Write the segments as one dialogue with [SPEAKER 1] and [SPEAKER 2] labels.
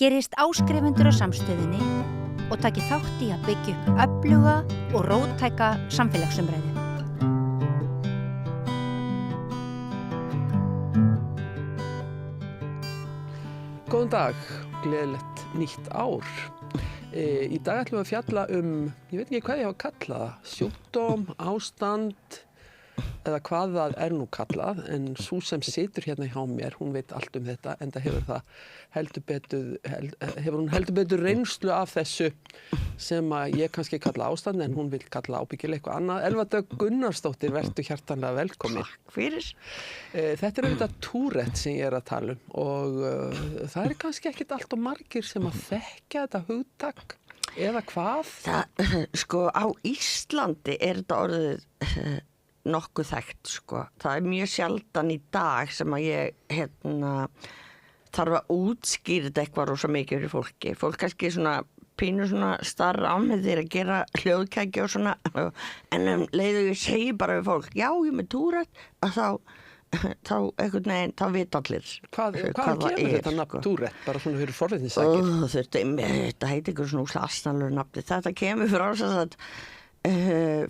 [SPEAKER 1] Gerist áskrifendur á Samstöðinni og taki þátt í að byggja upp öfluga og róttæka samfélagsumræðu.
[SPEAKER 2] Góðan dag, gleðilegt nýtt ár. Í dag ætlum við að fjalla ég veit ekki hvað ég hafa kallað það, sjúkdóm, ástand eða hvað það nú kallað, en sú sem situr hérna hjá mér, hún veit allt þetta, enda hefur hún heldur betur reynslu af þessu sem að ég kannski kalla ástand, en hún vil kalla ábyggilega eitthvað annað. Elva Dögg Gunnarsdóttir, vertu hjartanlega velkomin.
[SPEAKER 3] Takk fyrir.
[SPEAKER 2] Þetta auðvitað Tourette sem ég að tala og það kannski ekkit allt og margir sem að þekkja þetta hugtak, eða hvað?
[SPEAKER 3] Sko, á Íslandi þetta orðið nokkuð þekkt, sko. Það mjög sjaldan í dag sem að ég þarf að útskýra þetta eitthvað rosa mikið fyrir fólki. Fólk kannski pínu starra á með þeir að gera hljóðkæki og svona, en leiðu ég segi bara við fólk, já, ég með Tourette, að þá einhvern veginn, þá veit allir
[SPEAKER 2] hvað kemur þetta nafn Tourette, bara svona fyrir forvitnisakir?
[SPEAKER 3] Þetta heitir einhver svona astanlegur nafni. Þetta kemur frá að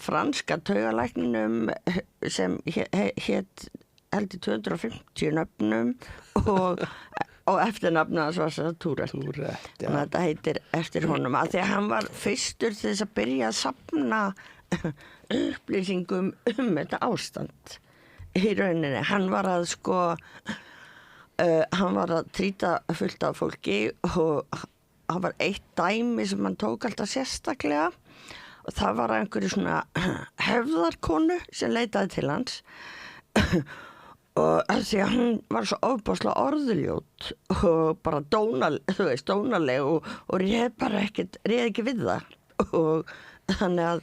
[SPEAKER 3] franska taugalækninum sem hét held í 250 nöfnum og eftirnafnið hans var þetta Tourette. Þannig að þetta heitir eftir honum, að því að hann var fyrstur til þess að byrja að safna upplýsingum þetta ástand í rauninni. Hann var að trýta fullt af fólki og hann var eitt dæmi sem hann tók alltaf sérstaklega. Og það var einhverju svona hefðarkonu sem leitaði til hans og því að hún var svo ofboðslega orðuljót og bara dónaleg og réð ekki við það og þannig að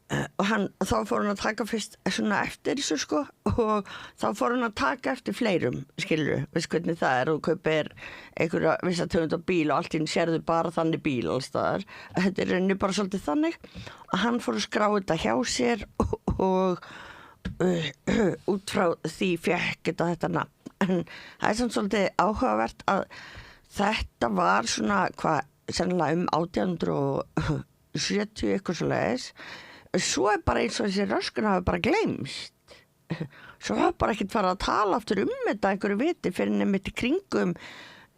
[SPEAKER 3] þá fór hann að taka fyrst svona eftir þessu, sko, og þá fór hann að taka eftir fleirum, skilur, veist hvernig það og kaupir einhverja vissa tegund af bíl og allt í einu sérðu bara þannig bíl alls staðar. Þetta rauninni bara svolítið þannig að hann fór að skrá þetta hjá sér og út frá því fékk þetta nafn. En það samt svolítið áhugavert að þetta var svona sennilega 1870 eitthvað svoleiðis. Svo bara eins og þessi röskun hafi bara gleymst. Svo hafi bara ekkert farið að tala aftur þetta einhverju viti fyrir nefnitt í kringum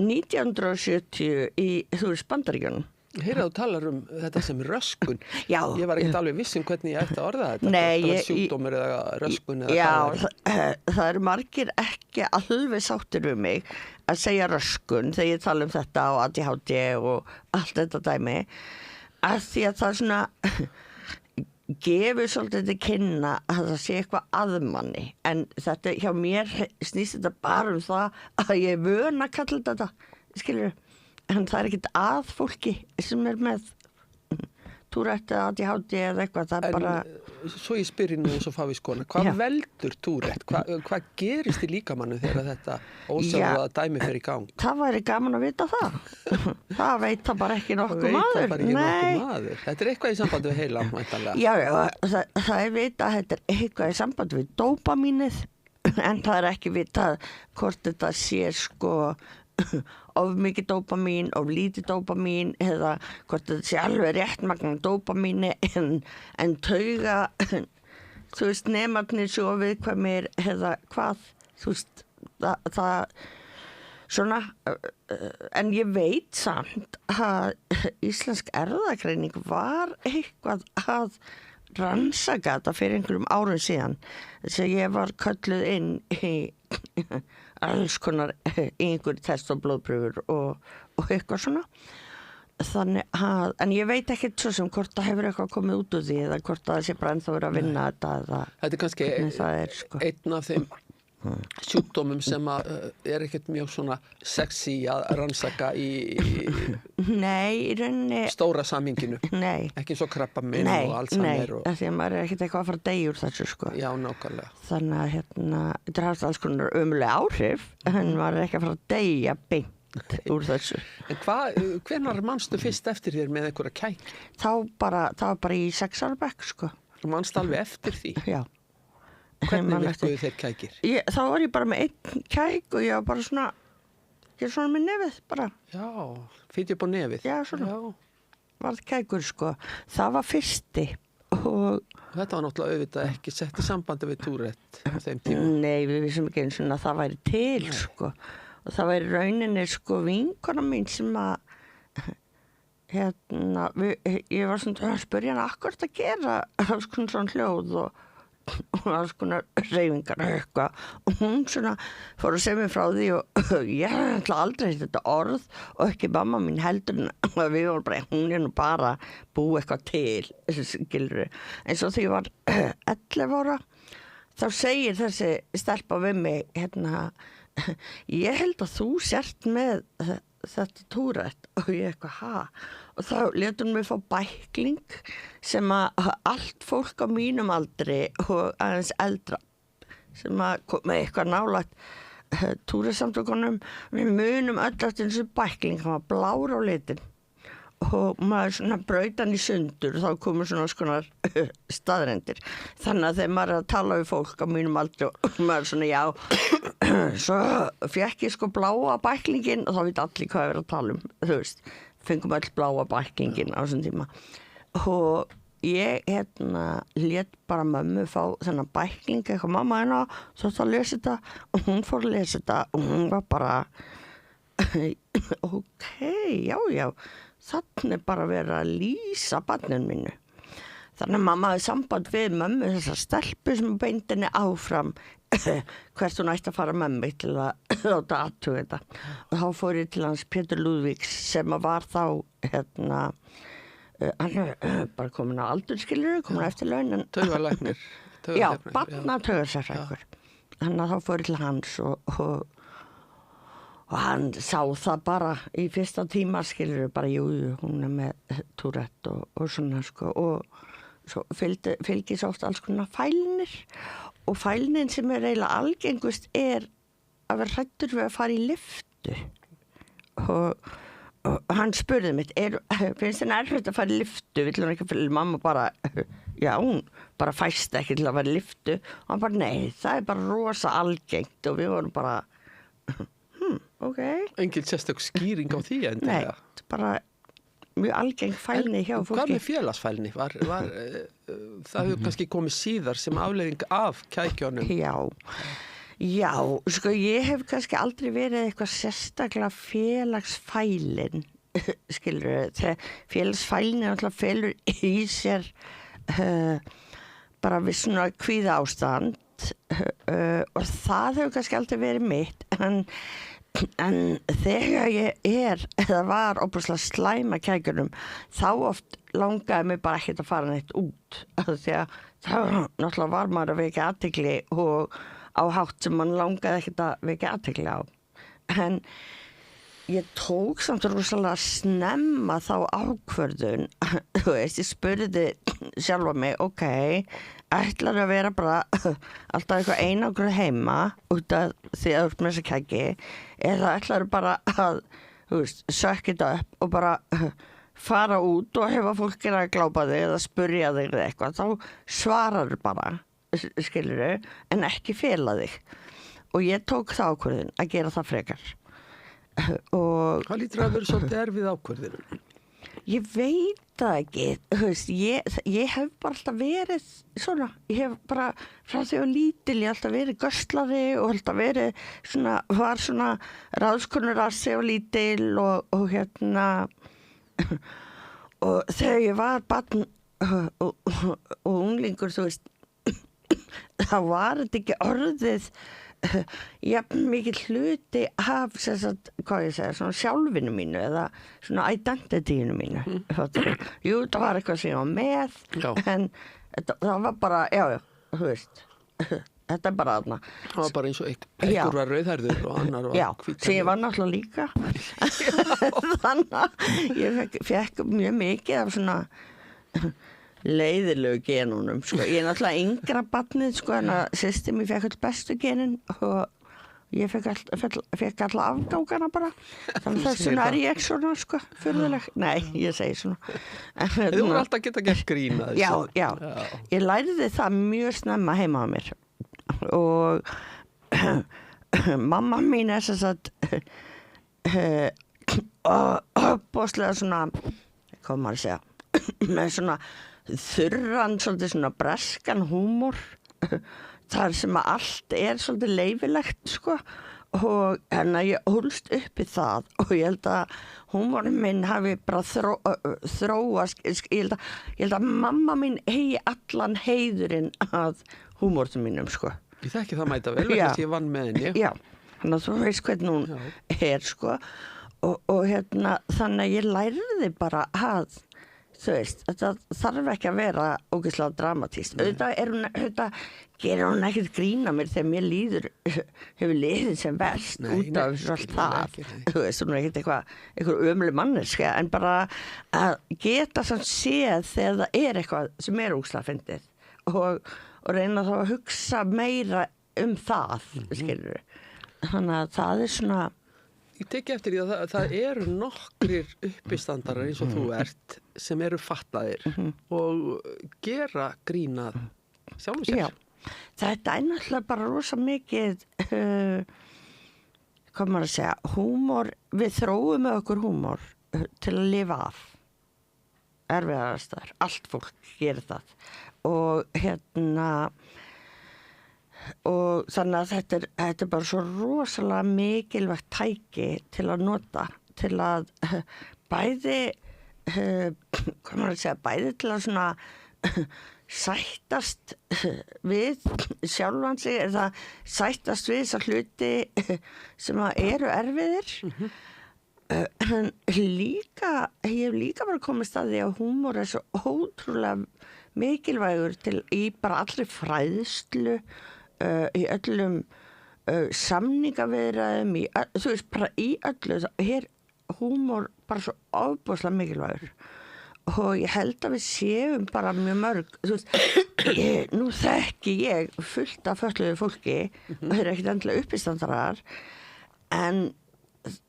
[SPEAKER 3] 1970 í Bandaríkjunum.
[SPEAKER 2] Heyrðu, þú talar þetta sem röskun.
[SPEAKER 3] Já.
[SPEAKER 2] Ég var ekkert alveg viss hvernig ég ætti að orða þetta.
[SPEAKER 3] Nei,
[SPEAKER 2] þetta var sjúkdómur eða röskun eða
[SPEAKER 3] já, það eru margir ekki alveg sáttir við mig að segja röskun þegar ég tala þetta og ADHD og allt þetta dæmi, að því að það svona gefur svolítið til kynna að það sé eitthvað aðmanni, en þetta hjá mér snýst þetta bara það að ég vön að kalla þetta, skilur, en það ekkert að fólki sem með Tourette eða ADHD eða eitthvað, það bara.
[SPEAKER 2] Svo ég spyr nú eins og fávískona, hvað veldur Tourette? Hvað gerist í líkamannu þegar þetta ósjálfráða dæmi fer í gang?
[SPEAKER 3] Það væri gaman að vita það. Það veit það bara ekki nokkuð maður.
[SPEAKER 2] Það veit það bara ekki nokkuð maður. Þetta eitthvað í sambandi við heilann, væntanlega.
[SPEAKER 3] Já, það veit að þetta eitthvað í sambandi við dópamínið, en það ekki vitað hvort þetta sé, sko, of mikið dópamín, of lítið dópamín, eða hvort þetta sé alveg rétt magna dópamíni, en tauga, þú veist, nemarnir svo viðkvæmir, eða hvað, þú veist, það svona, en ég veit samt að íslensk erfðagreining var eitthvað að rannsaka þetta fyrir einhverjum árum síðan, þess að ég var kölluð inn í alls konar einhver test og blóðpröfur og eitthvað svona. Þannig að, en ég veit ekkert svo sem hvort það hefur eitthvað komið út úr því eða hvort það sé bara ennþá verið að vinna þetta eða.
[SPEAKER 2] Þetta kannski
[SPEAKER 3] sko.
[SPEAKER 2] Einn af þeim sjúkdómum sem ekkert mjög svona sexy að rannsaka í
[SPEAKER 3] Nei, í rauninni
[SPEAKER 2] stóra samhenginu.
[SPEAKER 3] Nei. Ekki
[SPEAKER 2] svo krabbamein og Alzheimer.
[SPEAKER 3] Nei, því að maður ekkert eitthvað að fara að deyja úr þessu, sko.
[SPEAKER 2] Já, nákvæmlega.
[SPEAKER 3] Þannig að þetta haft alls konar ömuleg áhrif, en maður ekki að fara að deyja beint úr þessu.
[SPEAKER 2] En hvenær manstu fyrst eftir þér með einhverja kæk?
[SPEAKER 3] Það var bara í 6 ára bekk, sko.
[SPEAKER 2] Þú manst alveg eftir því?
[SPEAKER 3] Já.
[SPEAKER 2] Hvernig virkuðu þeir kækir?
[SPEAKER 3] Þá var ég bara með einn kæk og ég var bara svona Ég svona með nefið bara.
[SPEAKER 2] Já, fýtti upp á nefið.
[SPEAKER 3] Já, svona.
[SPEAKER 2] Já.
[SPEAKER 3] Varð kækur, sko. Það var fyrsti. Og
[SPEAKER 2] Þetta var náttúrulega auðvitað ekki sett í sambandi við Tourette á þeim tíma.
[SPEAKER 3] nei, við vissum ekki eins og að það væri til, sko. Og það væri rauninni, sko, vinkona mín sem að, ég var svona að spyrja hana akkurat að gera svona hljóð og alls konar reyfingar og eitthvað. Og hún svona fór að segja mig frá því og ég ætla aldrei þetta orð og ekki mamma mín heldur en við vorum bara, hún nú bara búið eitthvað til, skilurðu. En svo þegar ég var 11 ára, þá segir þessi stelpa við mig, ég held að þú sért með þetta Tourette og ég eitthvað, og þá letur mig fá bækling sem að allt fólk á mínum aldri og aðeins eldra sem að kom með eitthvað nálægt Tourette-samtökunum, við munum öll eftir þessu bækling, hann var blár á litin og maður svona braut hann í sundur og þá komur svona skonar staðrendir. Þannig að þegar maður er að tala við fólk á mínum aldri og maður svona já, svo fekk ég sko bláa bæklingin og þá veit allir hvað ég verið að tala þú veist, fengum öll bláa bæklingin á þessum tíma. Og ég lét bara mömmu fá þennan bækling, eitthvað mamma svo það lesi þetta og hún fór að lesa þetta og hún var bara ok, já þannig bara verið að lýsa barninu mínu. Þannig að mamma hafði samband við mömmu þessar stelpu sem beindi henni áfram hvert hún ætti að fara með mig til að láta athuga þetta. Og þá fór ég til hans Pétur Lúðvíks sem var þá hann bara komin á aldurskilur, komin á eftirlaun.
[SPEAKER 2] Taugalæknir.
[SPEAKER 3] Já, barnataugarsérfræðingur. Þannig að þá fór ég til hans og hann sá það bara í fyrsta tíma, skilur bara, jú, hún með Tourette og svona, sko, og svo fylgis oft alls konar fælnir og fælnin sem eiginlega algengust að vera hræddur við að fara í lyftu og hann spurði mitt, finnst þér erfitt að fara í lyftu, vill hún ekki fyrir mamma bara, já, hún bara fæst ekki til að fara í lyftu og hann bara, nei, það bara rosa algengt og við vorum bara ok.
[SPEAKER 2] Engin sérstök skýring á því endilega.
[SPEAKER 3] Nei, bara mjög algeng fælni hjá fólki.
[SPEAKER 2] Hvað með félagsfælni? Það hefur kannski komið síðar sem afleiðing af kækjónum.
[SPEAKER 3] Já, sko ég hef kannski aldrei verið eitthvað sérstaklega félagsfælin, skilur þegar félagsfælni alltaf felur í sér bara við svona kvíða ástand og það hefur kannski aldrei verið mitt en þegar ég eða var óbúslega slæma kækjunum þá oft langaði mig bara ekkert að fara neitt út því að þá náttúrulega var maður að vekja athygli og á hátt sem mann langaði ekkert að vekja athygli á en ég tók samt rosalega snemma þá ákvörðun þú veist, ég spurði sjálfa mig, ok, ætlar að vera bara alltaf eitthvað einangrað heima út af því að þú ert með þessa kæki eða ætlar bara að þú veist, sökk þetta upp og bara fara út og hefa fólk að glápa þig eða spurja þig eða eitthvað, þá svarar bara skilurðu, en ekki fela þig og ég tók það ákvörðun að gera það frekar og
[SPEAKER 2] hvað lítur að vera svolítið erfið ákvörðin?
[SPEAKER 3] Ég veit það ekki, þú veist, ég hef bara alltaf verið svona, ég hef bara frá því að lítil, ég hef alltaf verið göslari og alltaf verið svona, var svona ráðskonurassi og lítil og og þegar ég var barn og unglingur, þú veist, þá var þetta ekki orðið mikið hluti af hvað ég segja, svona sjálfinu mínu eða svona identityinu mínu jú, það var eitthvað sem ég var með en það var bara, já, þú veist þetta bara þarna
[SPEAKER 2] það var bara eins og einhver var rauðhærður og annar var hvíthærður
[SPEAKER 3] sem ég var náttúrulega líka þannig að ég fekk mjög mikið af svona leiðilegu genunum, sko. Ég náttúrulega yngra barnið, sko, en að systir mér fekk all bestu genin og ég fekk alla afgákana bara. Þannig þess vegna ég svona, sko, furðuleg. Nei, ég segi svona.
[SPEAKER 2] Þú voru alltaf að geta gert grín að þessu.
[SPEAKER 3] Já. Ég lærði það mjög snemma heima á mér. Og mamma mín sem sagt bóðslega svona, hvað maður að segja, með svona þurran, svolítið svona breskan húmor, þar sem að allt svolítið leifilegt, sko, og ég ólst upp í það og ég held að húmorinn minn hafi bara þróast, ég held að mamma mín hegi allan heiðurinn að húmornum mínum, sko.
[SPEAKER 2] Ég þekki það mæta vel, vegna þess að ég vann með henni.
[SPEAKER 3] Já, þannig að þú veist hvernig hún sko, og þannig að ég lærði bara að, þú veist, þetta þarf ekki að vera ógeðslega dramatískt. Auðvitað gerir hún ekkert grína mér þegar mér hefur liðið sem verst út af allt það. Þú veist, hún ekkert eitthvað ömurleg manneskja, en bara að geta samt séð þegar það eitthvað sem ógeðslega fyndið og reyna þá að hugsa meira það, skilur. Þannig að það svona...
[SPEAKER 2] Ég teki eftir því að það eru nokkrir uppistandarar eins og þú ert sem eru fattaðir og gera grínað sjálfum sér.
[SPEAKER 3] Já, þetta náttúrulega bara rosa mikið, hvað maður að segja, húmor, við þróum með okkur húmor til að lifa af. Erfiðarastar, allt fólk gerir það. Og og þannig að þetta bara svo rosalega mikilvægt tæki til að nota, til að bæði hvað maður að segja, bæði til að svona sættast við sjálfan sig, eða sættast við þessa hluti sem eru erfiðir. En líka, ég hef líka bara komist að því að húmor svo ótrúlega mikilvægur í bara allri fræðslu, í öllum samningaviðræðum, þú veist, bara í öllu, húmor bara svo ofboðslega mikilvægur. Og ég held að við séum bara mjög mörg, þú veist, nú þekki ég fullt af fötluðu fólki, og þeir ekkert endilega uppistandarar, en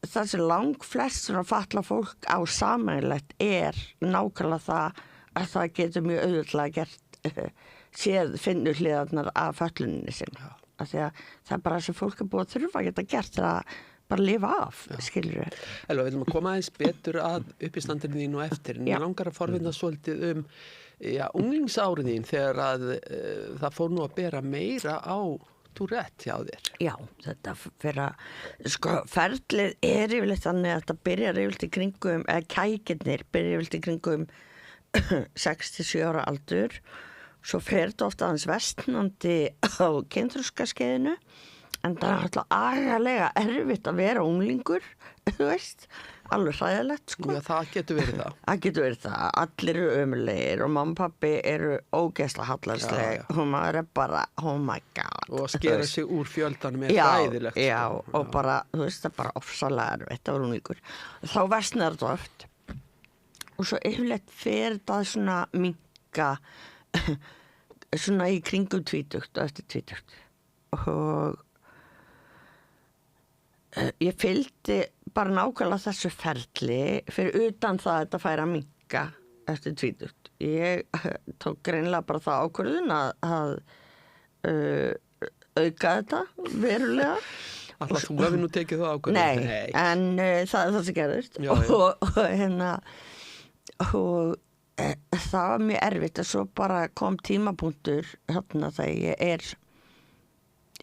[SPEAKER 3] það sem langflest svona fatla fólk á sameiginlegt nákvæmlega það að það getur mjög auðvitað gert finnur hliðarnar af fötluninni sinni. Af því að það er bara sem fólk búið að þurfa að geta gert til að bara lifa af, skilur við.
[SPEAKER 2] Elva, við viljum að koma aðeins betur að uppistandinu þín og eftir, en ég langar að forvinna svolítið unglingsárin þín þegar að það fór nú að bera meira á Tourette hjá þér. Já,
[SPEAKER 3] þetta fyrir að ferlið yfirleitt þannig að þetta byrjar yfirleitt í kringum, eða kækirnir byrjar yfirleitt í kringum 6-7 ára aldur. Svo fer þetta ofta aðeins versnandi á kynþroskaskeiðinu, en það er alltaf agalega erfitt að vera unglingur, þú veist, alveg hræðilegt, sko.
[SPEAKER 2] Já, það getur verið það.
[SPEAKER 3] Það getur verið það, allir eru ömurlegir og mamma og pabbi eru ógeðslega hallarsleg og maður bara, oh my god.
[SPEAKER 2] Og að skera sig úr fjöldanum hræðilegt.
[SPEAKER 3] Já, og bara, þú veist, það er bara ofsalega erfitt að vera unglingur. Þá versnar þetta oft og svo yfirleitt fer þetta svona minnka svona í kringum 20 og eftir 20 og ég fylgdi bara nákvæmlega þessu ferli fyrir utan það að þetta færi að minnka eftir 20. Ég tók greinilega bara það ákvörðun að auka þetta verulega.
[SPEAKER 2] Alltaf þú hefði nú tekið það ákvörðun?
[SPEAKER 3] Nei, en það er það sem gerðist og það var mjög erfitt og svo bara kom tímapunktur þegar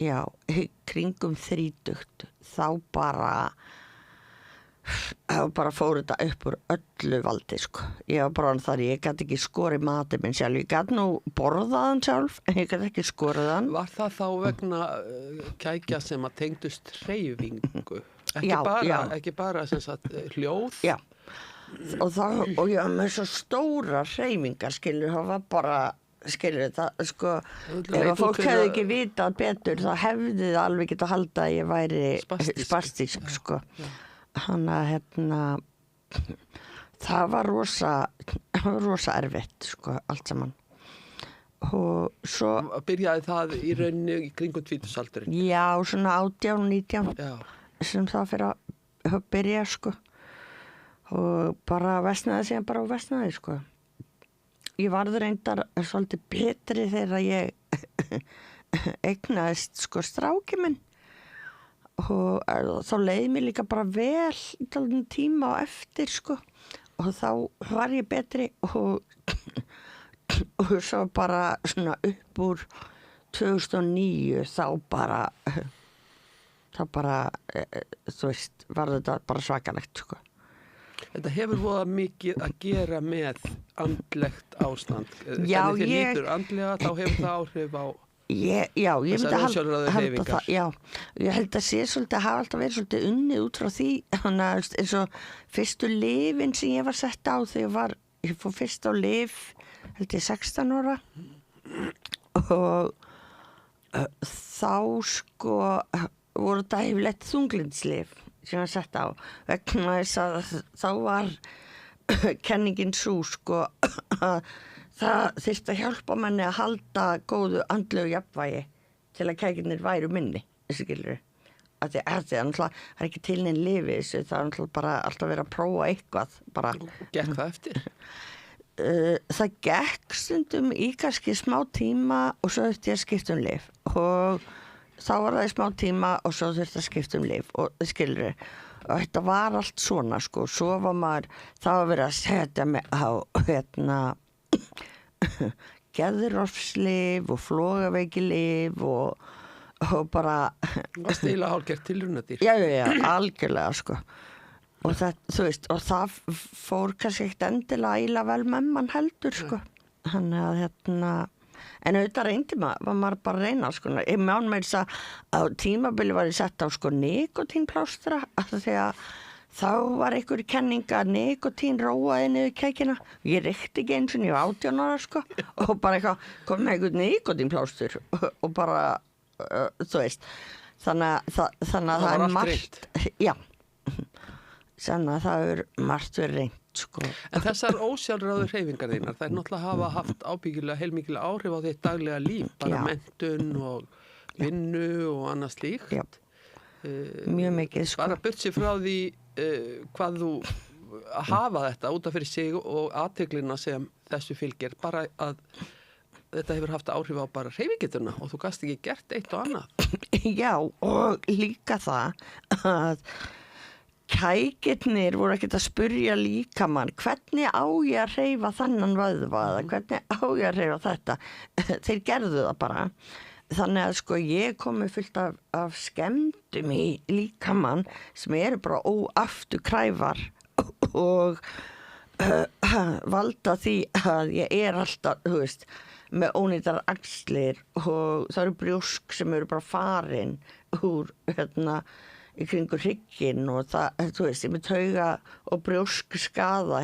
[SPEAKER 3] ég kringum 30 þá bara fór þetta upp úr öllu valdi, sko. Ég var bara þar, ég gæti ekki skorið matinn minn sjálf, ég gæti nú borðaðan sjálf en ég gæti ekki skoriðan.
[SPEAKER 2] Var það þá vegna kækja sem að tengdust hreyfingu? Ekki bara sem sagt hljóð?
[SPEAKER 3] Já. Og ég var með svo stóra hreyfingar, skilur, það var bara, skilur, það, sko, ef að fólk hefði ekki vitað betur, þá hefði það alveg getað að halda að ég væri spastísk, sko. Þannig að, það var rosa erfitt, sko, allt saman. Og svo...
[SPEAKER 2] Byrjaði það í rauninni í kringum 20-aldurinn?
[SPEAKER 3] Já, svona 18-19, sem það fyrir að byrja, sko. Og bara versnaði síðan bara á versnaði, sko. Ég varð reyndar svolítið betri þegar ég eignaðist, sko, stráki minn og þá leið mér líka bara vel í dálítinn tíma á eftir sko og þá var ég betri og svo bara svona upp úr 2009 þá bara þú veist var þetta bara svakalegt sko.
[SPEAKER 2] Þetta hefur voða mikið að gera með andlegt ástand.
[SPEAKER 3] Já,
[SPEAKER 2] Þegar þér lítur andlega þá hefur það áhrif á
[SPEAKER 3] ég myndi
[SPEAKER 2] þessar ósjálfráðu
[SPEAKER 3] halda
[SPEAKER 2] hreyfingar.
[SPEAKER 3] það, já, ég held að sé svolítið hafa alltaf verið svolítið unnið út frá því þannig að eins og fyrstu lyfin sem ég var sett á þegar ég fór fyrst á lyf held ég 16 ára og þá sko voru þetta yfirleitt þunglyndislyf sem ég var sett á vegna þess að þá var kenningin sú sko að það þyrfti að hjálpa manni að halda góðu andlegu jafnvægi til að kækirnir væru minni, skilur að það er ekki til neinn lifi þessu, það er náttúrulega bara alltaf verið að prófa eitthvað bara.
[SPEAKER 2] Gekk það eftir?
[SPEAKER 3] Það gekk stundum í kannski smá tíma og svo þurfti ég að skipta lyf og þá var það í smá tíma og svo þurfti að skipta lyf og skilur og þetta var allt svona sko, svo var maður það var verið að setja mig á geðrofslyf og flogaveikilif og bara
[SPEAKER 2] og stíla hálfgert tilraunadýr.
[SPEAKER 3] já, algjörlega sko og það, þú veist, og það fór kannski ekkert endilega æla vel með mann heldur sko þannig að en auðvitað reyndi var maður bara að reyna sko, ég mán með þess að á tímabili var ég sett á sko nikotínplástra af því að þá var einhver kenning að nikotín róaði niður kækina. Ég reykti ekki eins og ég var 18 ára sko og bara eitthvað kom með einhvern nikotínplástur og bara, þú veist, þannig að það er margt. Já, þannig að það er margt verið reynt sko.
[SPEAKER 2] En þessar ósjálfráðu hreyfingar þínar, þær náttúrulega hafa haft ábyggilega heilmikið áhrif á þitt daglega líf, bara menntun og vinnu og annað slíkt.
[SPEAKER 3] Já, mjög mikið sko.
[SPEAKER 2] Bara burt sér frá því hvað þú hafa þetta út af fyrir sig og athyglinna sem þessu fylgir, bara að þetta hefur haft áhrif á bara hreyfingetuna og þú gast ekki gert eitt og annað.
[SPEAKER 3] Já, og líka það að kækirnir voru ekkert að spurja líkamann hvernig á ég að hreyfa þannan vöðva eða hvernig á ég að hreyfa þetta. Þeir gerðu það bara. Þannig að sko ég komi fullt af skemmdum í líkamann sem eru bara óafturkræfar og valda því að ég er alltaf, þú veist, með ónýtar axlir og það eru brjósk sem eru bara farin úr í kringur hrygginn og það, þú veist, ég með tauga og brjósk skaða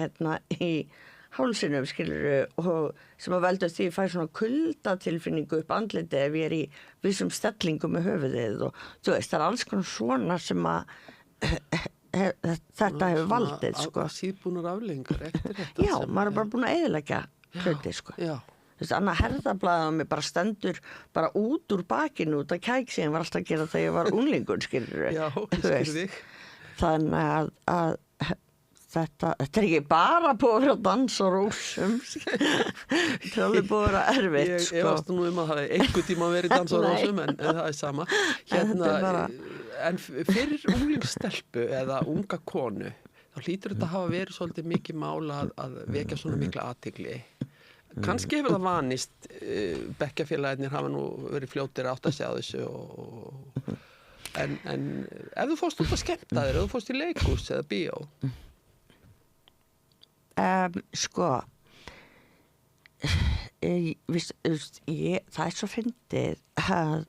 [SPEAKER 3] í hálsinum, skilur, og sem að veldur því að ég fæ svona kuldatilfinningu upp andliti ef ég er í vissum stellingum með höfuðið og þú veist, það er alls konar svona sem að þetta hefur valdið, sko.
[SPEAKER 2] Síðbúnar afleiðingar eftir þetta.
[SPEAKER 3] Já, maður er bara búin að eyðileggja hluti, sko.
[SPEAKER 2] Já.
[SPEAKER 3] Þú veist, annað herðablaðið á mig bara stendur bara út úr bakinu út af kæk sem ég var alltaf að gera þegar ég var unglingur, skilur.
[SPEAKER 2] Já, ég skilur þig.
[SPEAKER 3] Þannig að þetta er ekki bara búið að vera að dansa og rósum það er alveg búið að vera erfitt sko.
[SPEAKER 2] Ég varst nú að það hefði einhver tíma verið dansa og rósum en það er sama en fyrir unglingsstelpu eða unga konu þá hlýtur þetta að hafa verið svolítið mikið mál að vekja svona mikla athygli kannski hefur það vanist bekkjarfélagarnir hafa nú verið fljótir átt að segja þessu en ef þú fórst út að skemmta þér ef þú fórst í leikhús eða bíó
[SPEAKER 3] sko það er svo fyndið að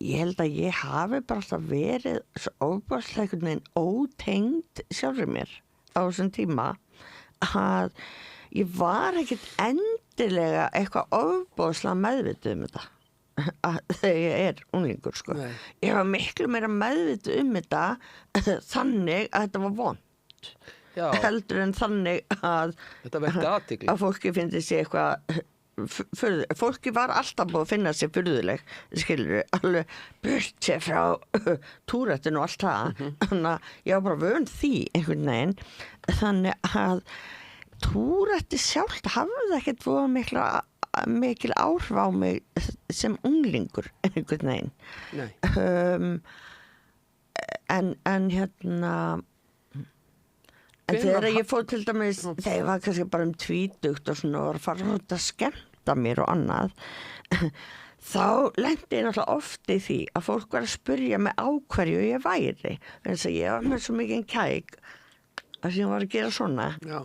[SPEAKER 3] ég held að ég hafi bara alltaf verið svo ofboðslega einhvern veginn ótengd sjálfur mér á þessum tíma að ég var ekkert endilega eitthvað ofboðslega meðvituð þetta þegar ég er unglingur sko. Ég var miklu meira meðvituð þetta þannig að þetta var vont
[SPEAKER 2] Já.
[SPEAKER 3] Heldur en þannig að
[SPEAKER 2] þetta vekti athygli
[SPEAKER 3] að fólki fyndi sér eitthvað fólki var alltaf búið að finna sér furðuleg skilur alveg burt sér frá túrættinu og allt það þannig að ég var bara vön því einhvern veginn þannig að túrætti sjálft hafði ekkert búið mikil áhrif á mig sem unglingur einhvern veginn en hérna en
[SPEAKER 2] Hvenær
[SPEAKER 3] þegar ég fór til dæmis þegar ég var kannski bara 20 og svona og var að fara út að skemmta mér og annað þá lendi ég náttúrulega oft í því að fólk var að spyrja mig á hverju ég væri þess að ég var með svo mikið kæk að ég var að gera svona
[SPEAKER 2] Já.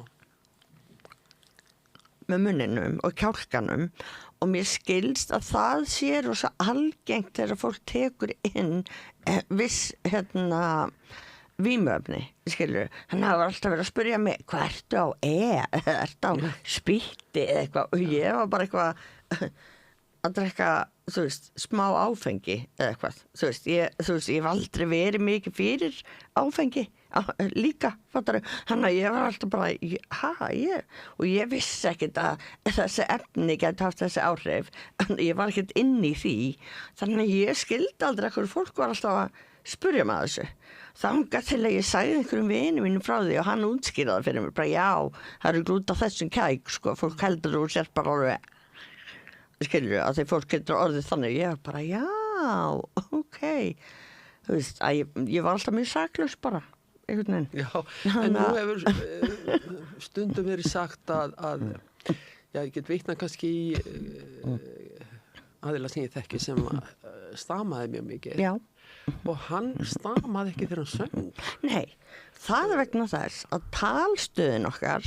[SPEAKER 3] með munninum og kjálkanum og mér skilst að það sé rosa algengt þegar fólk tekur inn viss vímöfni, skilur þannig að það var alltaf verið að spyrja mig hvað ertu á ertu á spýtti eða eitthvað og ég var bara eitthvað að drekka, þú veist, smá áfengi eða eitthvað, þú veist, ég hef aldrei verið mikið fyrir áfengi líka, fattaru þannig að ég var alltaf bara, og ég vissi ekkert að þessi efni geti haft þessi áhrif en ég var ekkert inn í því þannig að ég skildi aldrei hverju fólk var alltaf að spurja mig að þessu þangað til að ég sagði einhverjum vini mínu frá því og hann útskýraði fyrir mér bara já, það eru glút á þessum kæk sko, fólk heldur þú sér bara alveg skilur að því fólk getur orðið þannig ég var bara já, ok þú veist, að ég var alltaf mjög saklaus bara einhvern veginn
[SPEAKER 2] Já, en nú hefur stundum verið sagt að já, ég get vitnað kannski í aðila sem ég þekki sem stamaði mjög mikið
[SPEAKER 3] Já.
[SPEAKER 2] og hann stamaði ekki þegar hann söng.
[SPEAKER 3] Nei, það er vegna þess að talstöðin okkar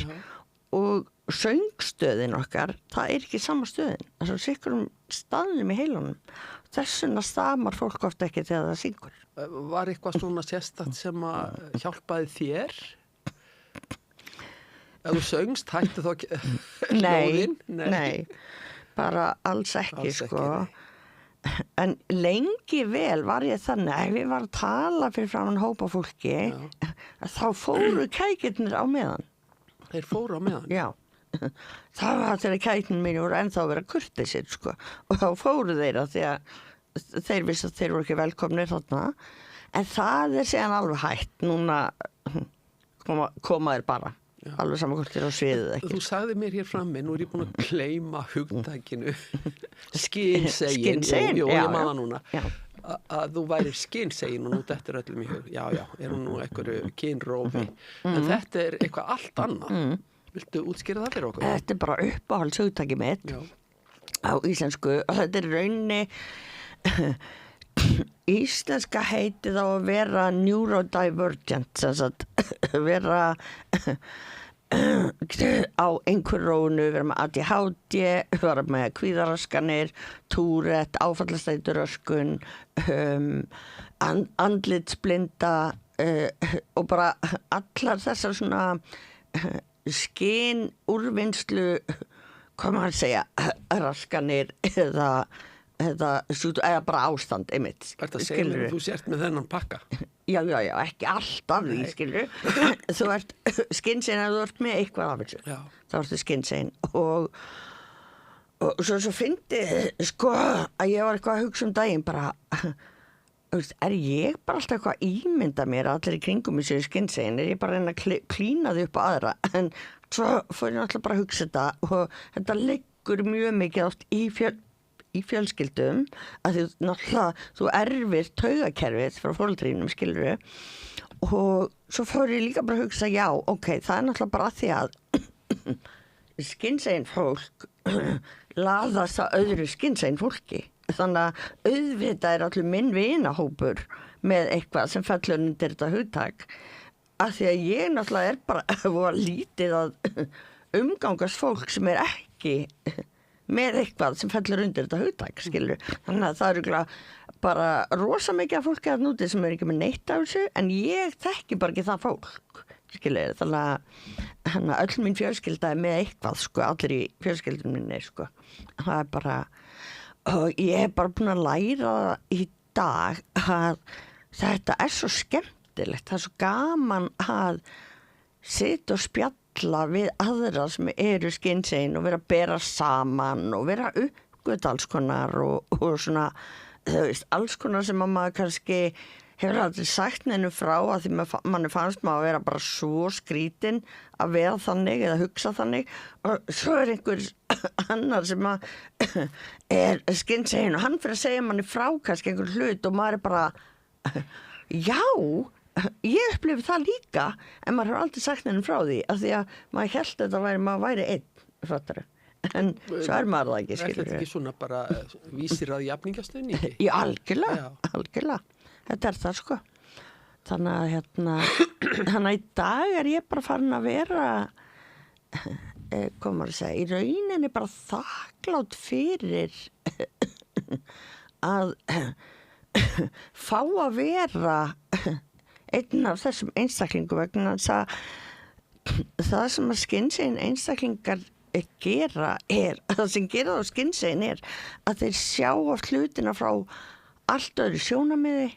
[SPEAKER 3] og söngstöðin okkar, það er ekki sama stöðin. Það er sikkurum staðnum í heilunum. Þessuna stamar fólk ofta ekki þegar það syngur.
[SPEAKER 2] Var eitthvað svona sérstakt sem að hjálpaði þér? Ef þú söngst, hættu þá hljóðin?
[SPEAKER 3] Nei, bara alls ekki,
[SPEAKER 2] Alls ekki,
[SPEAKER 3] sko. En lengi vel var ég þannig að ef ég var að tala fyrir framan hópa fólki, þá fóru kækirnir á meðan.
[SPEAKER 2] Þeir fóru á meðan?
[SPEAKER 3] Já. Það var þegar kæknir mínu voru ennþá að vera kurteisir, sko. Og þá fóru þeir að því að þeir vissi að þeir voru ekki velkomnir þarna. En það er síðan alveg hætt. Núna koma þeir bara. Já. Alveg saman hvort þeir á sviðið ekki.
[SPEAKER 2] Þú sagði mér hér frammi, nú er ég búin að gleyma hugtækinu skynsegin, og ég maður núna að þú væri skynsegin og nú þetta er öllum í hug, já, er hún nú einhverju kynrófi, en þetta er eitthvað allt annað. Viltu útskýra það fyrir okkur?
[SPEAKER 3] Þetta er bara uppáhaldshugtæki mitt á íslensku og þetta er rauninni íslenska heitið á að vera neurodivergent, sem sagt vera á einhver rónu, vera með ADHD, vera með kvíðaraskanir, Tourette, áfallastreituröskun, andlitsblinda og bara allar þessar svona skyn úrvinnslu, hvað maður segja, raskanir eða bara ástand einmitt.
[SPEAKER 2] Þetta segir þú sért með þennan pakka?
[SPEAKER 3] Já, ekki alltaf því, skilur. Þú ert skynsegin að þú ert með eitthvað af þessu. Þá ertu skynsegin og svo fyndi sko að ég var eitthvað að hugsa daginn bara, er ég bara alltaf eitthvað að ímynda mér að allir í kringum þessu skynsegin, er ég bara að reyna að klína þau upp á aðra, en svo fór ég alltaf bara að hugsa þetta og þetta liggur mjög mikið oft í fjölskyldum að því náttúrulega þú erfir taugakerfið frá foreldrínum, skilurðu, og svo fór ég líka bara að hugsa já, ok, það er náttúrulega bara að því að skynsegin fólk laðast að öðru skynsegin fólki, þannig að auðvitað er allir minn vinahópur með eitthvað sem fellur undir þetta hugtak, að því að ég náttúrulega er bara lítið að umgangast fólk sem er ekki með eitthvað sem fellur undir þetta hugtak, skilur. Þannig að það eru bara rosa mikið af fólki að núti sem er ekki með neitt af þessu, en ég þekki bara ekki það fólk, skilur. Þannig að öll mín fjölskylda er með eitthvað, sko, allir í fjölskyldum minni, sko. Það er bara, og ég er bara búin að læra í dag að þetta er svo skemmtilegt, það er svo gaman að sitja og spjalla við aðra sem eru skynsegin og vera að bera saman og vera uppgöt alls konar og svona, þú veist, alls konar sem að maður kannski hefur aldrei sagt neinu frá að því manni fannst maður að vera bara svo skrítin að vera þannig eða hugsa þannig og svo er einhver annar sem að er skynsegin og hann fyrir að segja manni frá kannski einhver hlut og maður er bara Já, ég upplifi það líka, en maður hefur aldrei sagt henni frá því, af því að maður held að maður væri einn, fattaru. En svo maður það ekki,
[SPEAKER 2] Er
[SPEAKER 3] skilur
[SPEAKER 2] þetta ekki svona bara vísir að jafningastöðningi?
[SPEAKER 3] Já, algjörlega,
[SPEAKER 2] Já.
[SPEAKER 3] algjörlega. Þetta það, sko. Þannig að í dag ég bara farin að vera, hvað maður að segja, í rauninni bara þakklátt fyrir að fá að vera einn af þessum einstaklingum vegna þess að það sem að skynsegin einstaklingar gera það sem gera það á skynsegin að þeir sjá oft hlutina frá allt öðru sjónarmiði,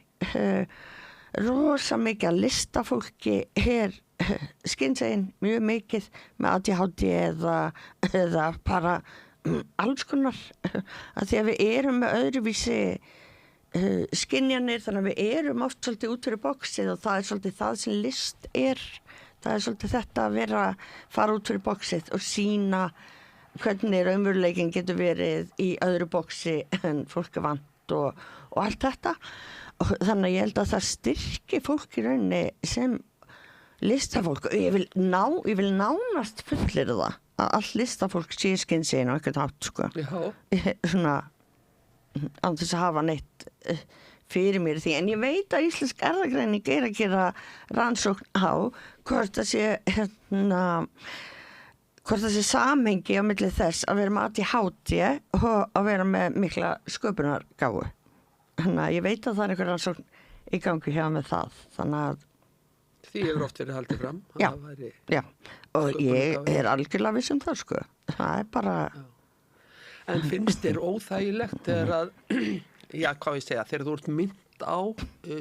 [SPEAKER 3] rosa mikið að listafólki skynsegin mjög mikið með ADHD eða bara alls konar, að því að við erum með öðruvísi skynjanir, þannig að við erum oft svolítið út fyrir boxið og það svolítið það sem list það svolítið þetta að fara út fyrir boxið og sýna hvernig raunveruleikin getur verið í öðru boxi en fólk vant og allt þetta, og þannig að ég held að það styrki fólk í rauninni sem listafólk, og ég vil nánast fullir það að allt listafólk sé skynsegin á eitthvað hátt, sko.
[SPEAKER 2] Já.
[SPEAKER 3] Svona án þess að hafa neitt fyrir mér því, en ég veit að íslensk erfðagreining að gera rannsókn á hvort það sé hvort það sé samhengi á milli þess að vera með ADHD og að vera með mikla sköpunargáfu. Þannig að ég veit að það einhver rannsókn í gangi hjá með það, þannig að
[SPEAKER 2] Því hefur oft verið haldið fram.
[SPEAKER 3] Já,
[SPEAKER 2] væri...
[SPEAKER 3] já, og ég algjörlega viss það, sko. Það bara...
[SPEAKER 2] Já. En finnst þér óþægilegt þegar að, já, hvað ég segja, þegar þú ert mynd á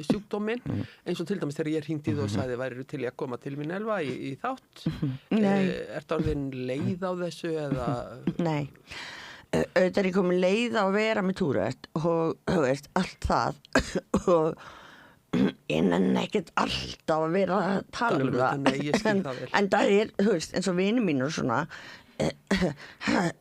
[SPEAKER 2] sjúkdóminn, eins og til dæmis þegar ég hringdi og sagði væri til að koma til mín Elva í þátt. Ertu orðin leið á þessu eða? Nei.
[SPEAKER 3] Auðvitað ég komin leið á að vera með Tourette og, þú veist, allt það og ég nenni ekkert alltaf að vera að tala um það. En það þú veist, eins og vinir mínur svona,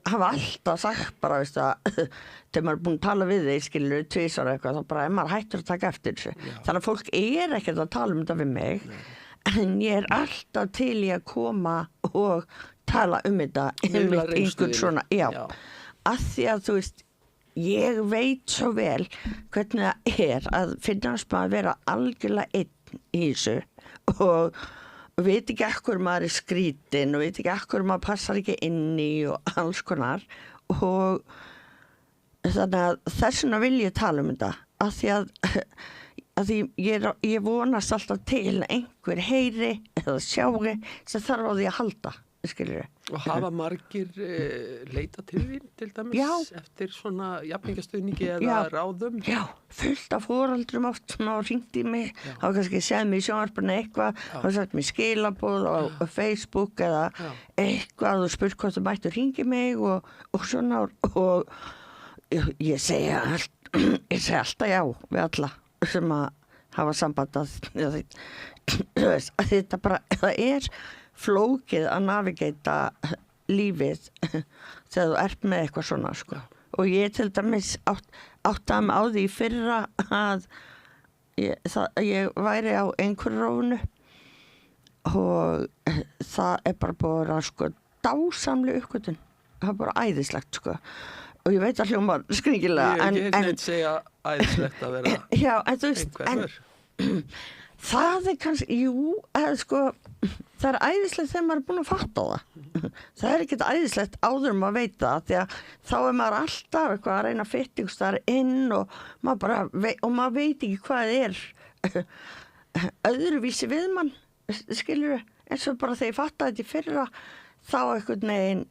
[SPEAKER 3] hafa alltaf sagt bara, veist að þegar maður er búin að tala við þig, skilur tvisvar eitthvað, þá bara maður hættur að taka eftir þessu. Þannig að fólk ekkert að tala um þetta við mig, en ég alltaf til í að koma og tala um þetta einhvern svona, já, að því að þú veist, ég veit svo vel hvernig það að finnast maður að vera algjörlega einn í þessu og veit ekki ekkur maður er skrítinn og veit ekki ekkur maður passar ekki inn í og alls konar, og þannig að þess vegna vil ég tala um þetta að því ég vonast alltaf til einhver heyri eða sjári sem þarf á því að halda, skilur.
[SPEAKER 2] Og hafa margir leita til þín til dæmis eftir svona jafningastöðningi eða ráðum? Já, fullt af foreldrum oft sem hafa hringt í mig, hafa kannski séð mig í sjónvarpinu eitthvað, hafa sagt mér skilaboð á Facebook eða eitthvað og spurt hvort þú mættu hringi mig og svona, og ég segi alltaf já við alla sem að hafa samband að þetta bara, það flókið að navigata lífið þegar þú ert með eitthvað svona, sko. Og ég til dæmis áttaði mig á því fyrra að ég væri á einhverju rófunu og það bara bara, sko, dásamleg uppgötvun. Það bara æðislegt, sko. Og ég veit að hljómar skringilega. Ég neitt segja æðislegt að vera einhverjur.
[SPEAKER 3] Það kannski, sko, það æðislegt þegar maður búin að fatta það. Það ekkert æðislegt áður maður veit það, því að þá maður alltaf eitthvað að reyna að fytta ykkur staðar inn og maður maður veit ekki hvað öðruvísi við mann, skilur við, eins og bara þegar ég fattaði þetta í fyrra, þá einhvern veginn,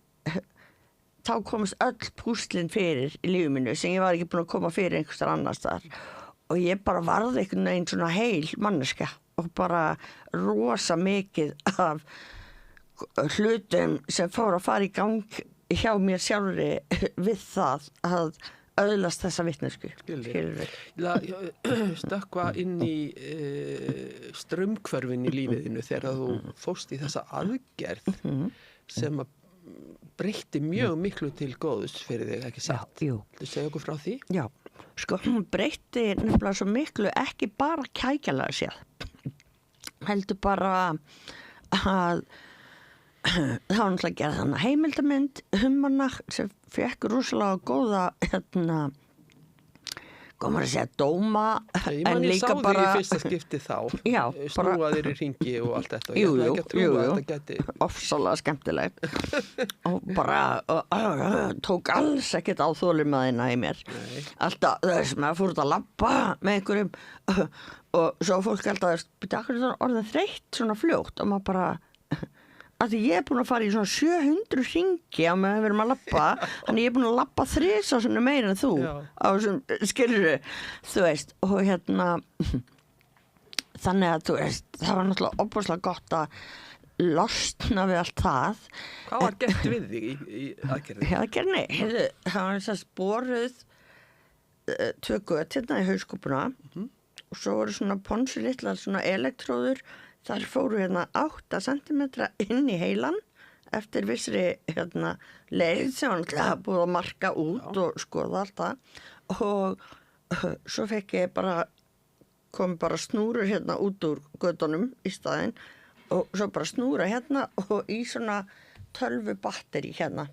[SPEAKER 3] þá komast öll púslinn fyrir í lífinu mínu sem ég var ekki búin að koma fyrir einhvers staðar annars staðar. Og ég bara varði einhvern veginn svona heil manneska og bara rosa mikið af hlutum sem fór að fara í gang hjá mér sjálfri við það að öðlast þessa vitnesku.
[SPEAKER 2] Stökkva inn í straumhvörfin í lífiðinu þegar þú fórst í þessa aðgerð sem að breytti mjög miklu til góðs fyrir þig, ekki satt?
[SPEAKER 3] Jú.
[SPEAKER 2] Þú segja okkur frá því?
[SPEAKER 3] Já, Sko, hún breytti nefnilega svo miklu, ekki bara kækjalega séð. Heldur bara að það var náttúrulega að gera þannig heimildamynd hana sem fekk rosalega góða komur að segja dóma en
[SPEAKER 2] Ég
[SPEAKER 3] líka
[SPEAKER 2] sá þig
[SPEAKER 3] bara
[SPEAKER 2] í fyrsta skipti þá
[SPEAKER 3] Já, bara-
[SPEAKER 2] snúaðir í hringi og allt þetta
[SPEAKER 3] Jú,
[SPEAKER 2] ég ætla
[SPEAKER 3] jú,
[SPEAKER 2] ekki að trúa
[SPEAKER 3] jú,
[SPEAKER 2] að
[SPEAKER 3] jú.
[SPEAKER 2] þetta gæti
[SPEAKER 3] ofsalega skemmtileg og bara tók alls ekkert á þolinmæðina í mér
[SPEAKER 2] Nei.
[SPEAKER 3] alltaf þess að fór út að labba með einhverjum og svo fólk alltaf akkur er orðin þreytt svona fljótt og maður bara að því ég er búin að fara í svona 700 hringi á meðan við erum að labba þannig ég er búin að labba 3 svona meira en þú
[SPEAKER 2] Já.
[SPEAKER 3] á þessum skilurðu þú veist og þannig að þú veist það var náttúrulega opaslega gott að losna við allt það
[SPEAKER 2] Hvað var gert við þig í aðgerðinni?
[SPEAKER 3] Já, gerni, heyrðu, það var þess að sporuð 2 gött hérna í hauskúpuna og svo voru svona ponsu litlar svona elektróður þar fóru hérna 8 cm inn í heilan eftir vissri leið sem var náttúrulega búið að marka út og skoða allt það og svo fekk ég kom bara snúrur hérna út úr göttunum í staðinn og svo bara snúra hérna og í svona 12 batteri hérna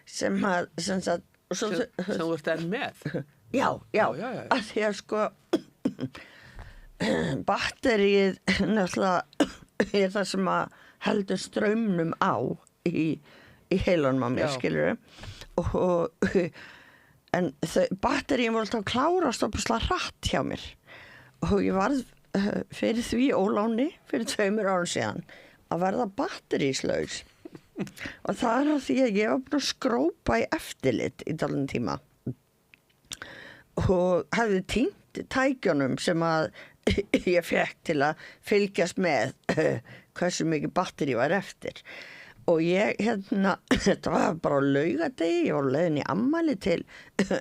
[SPEAKER 3] sem sagt og svo,
[SPEAKER 2] sem þú ert enn með
[SPEAKER 3] já,
[SPEAKER 2] Já.
[SPEAKER 3] að því að sko batterið náttúrulega er það sem að heldur straumnum á í heilanum á mér,
[SPEAKER 2] Já.
[SPEAKER 3] skilurðu og en batteríin voru alltaf að klárast opaslega hratt hjá mér og ég varð fyrir því óláni fyrir 2 árum síðan að verða batteríslaus og það er að því að ég var búin að skrópa í eftirlit í dálítinn tíma og hafði týnt tækjunum sem að ég fekk til að fylgjast með hversu mikið batteri var eftir og ég þetta var bara á laugadegi, ég var á leiðin í afmæli til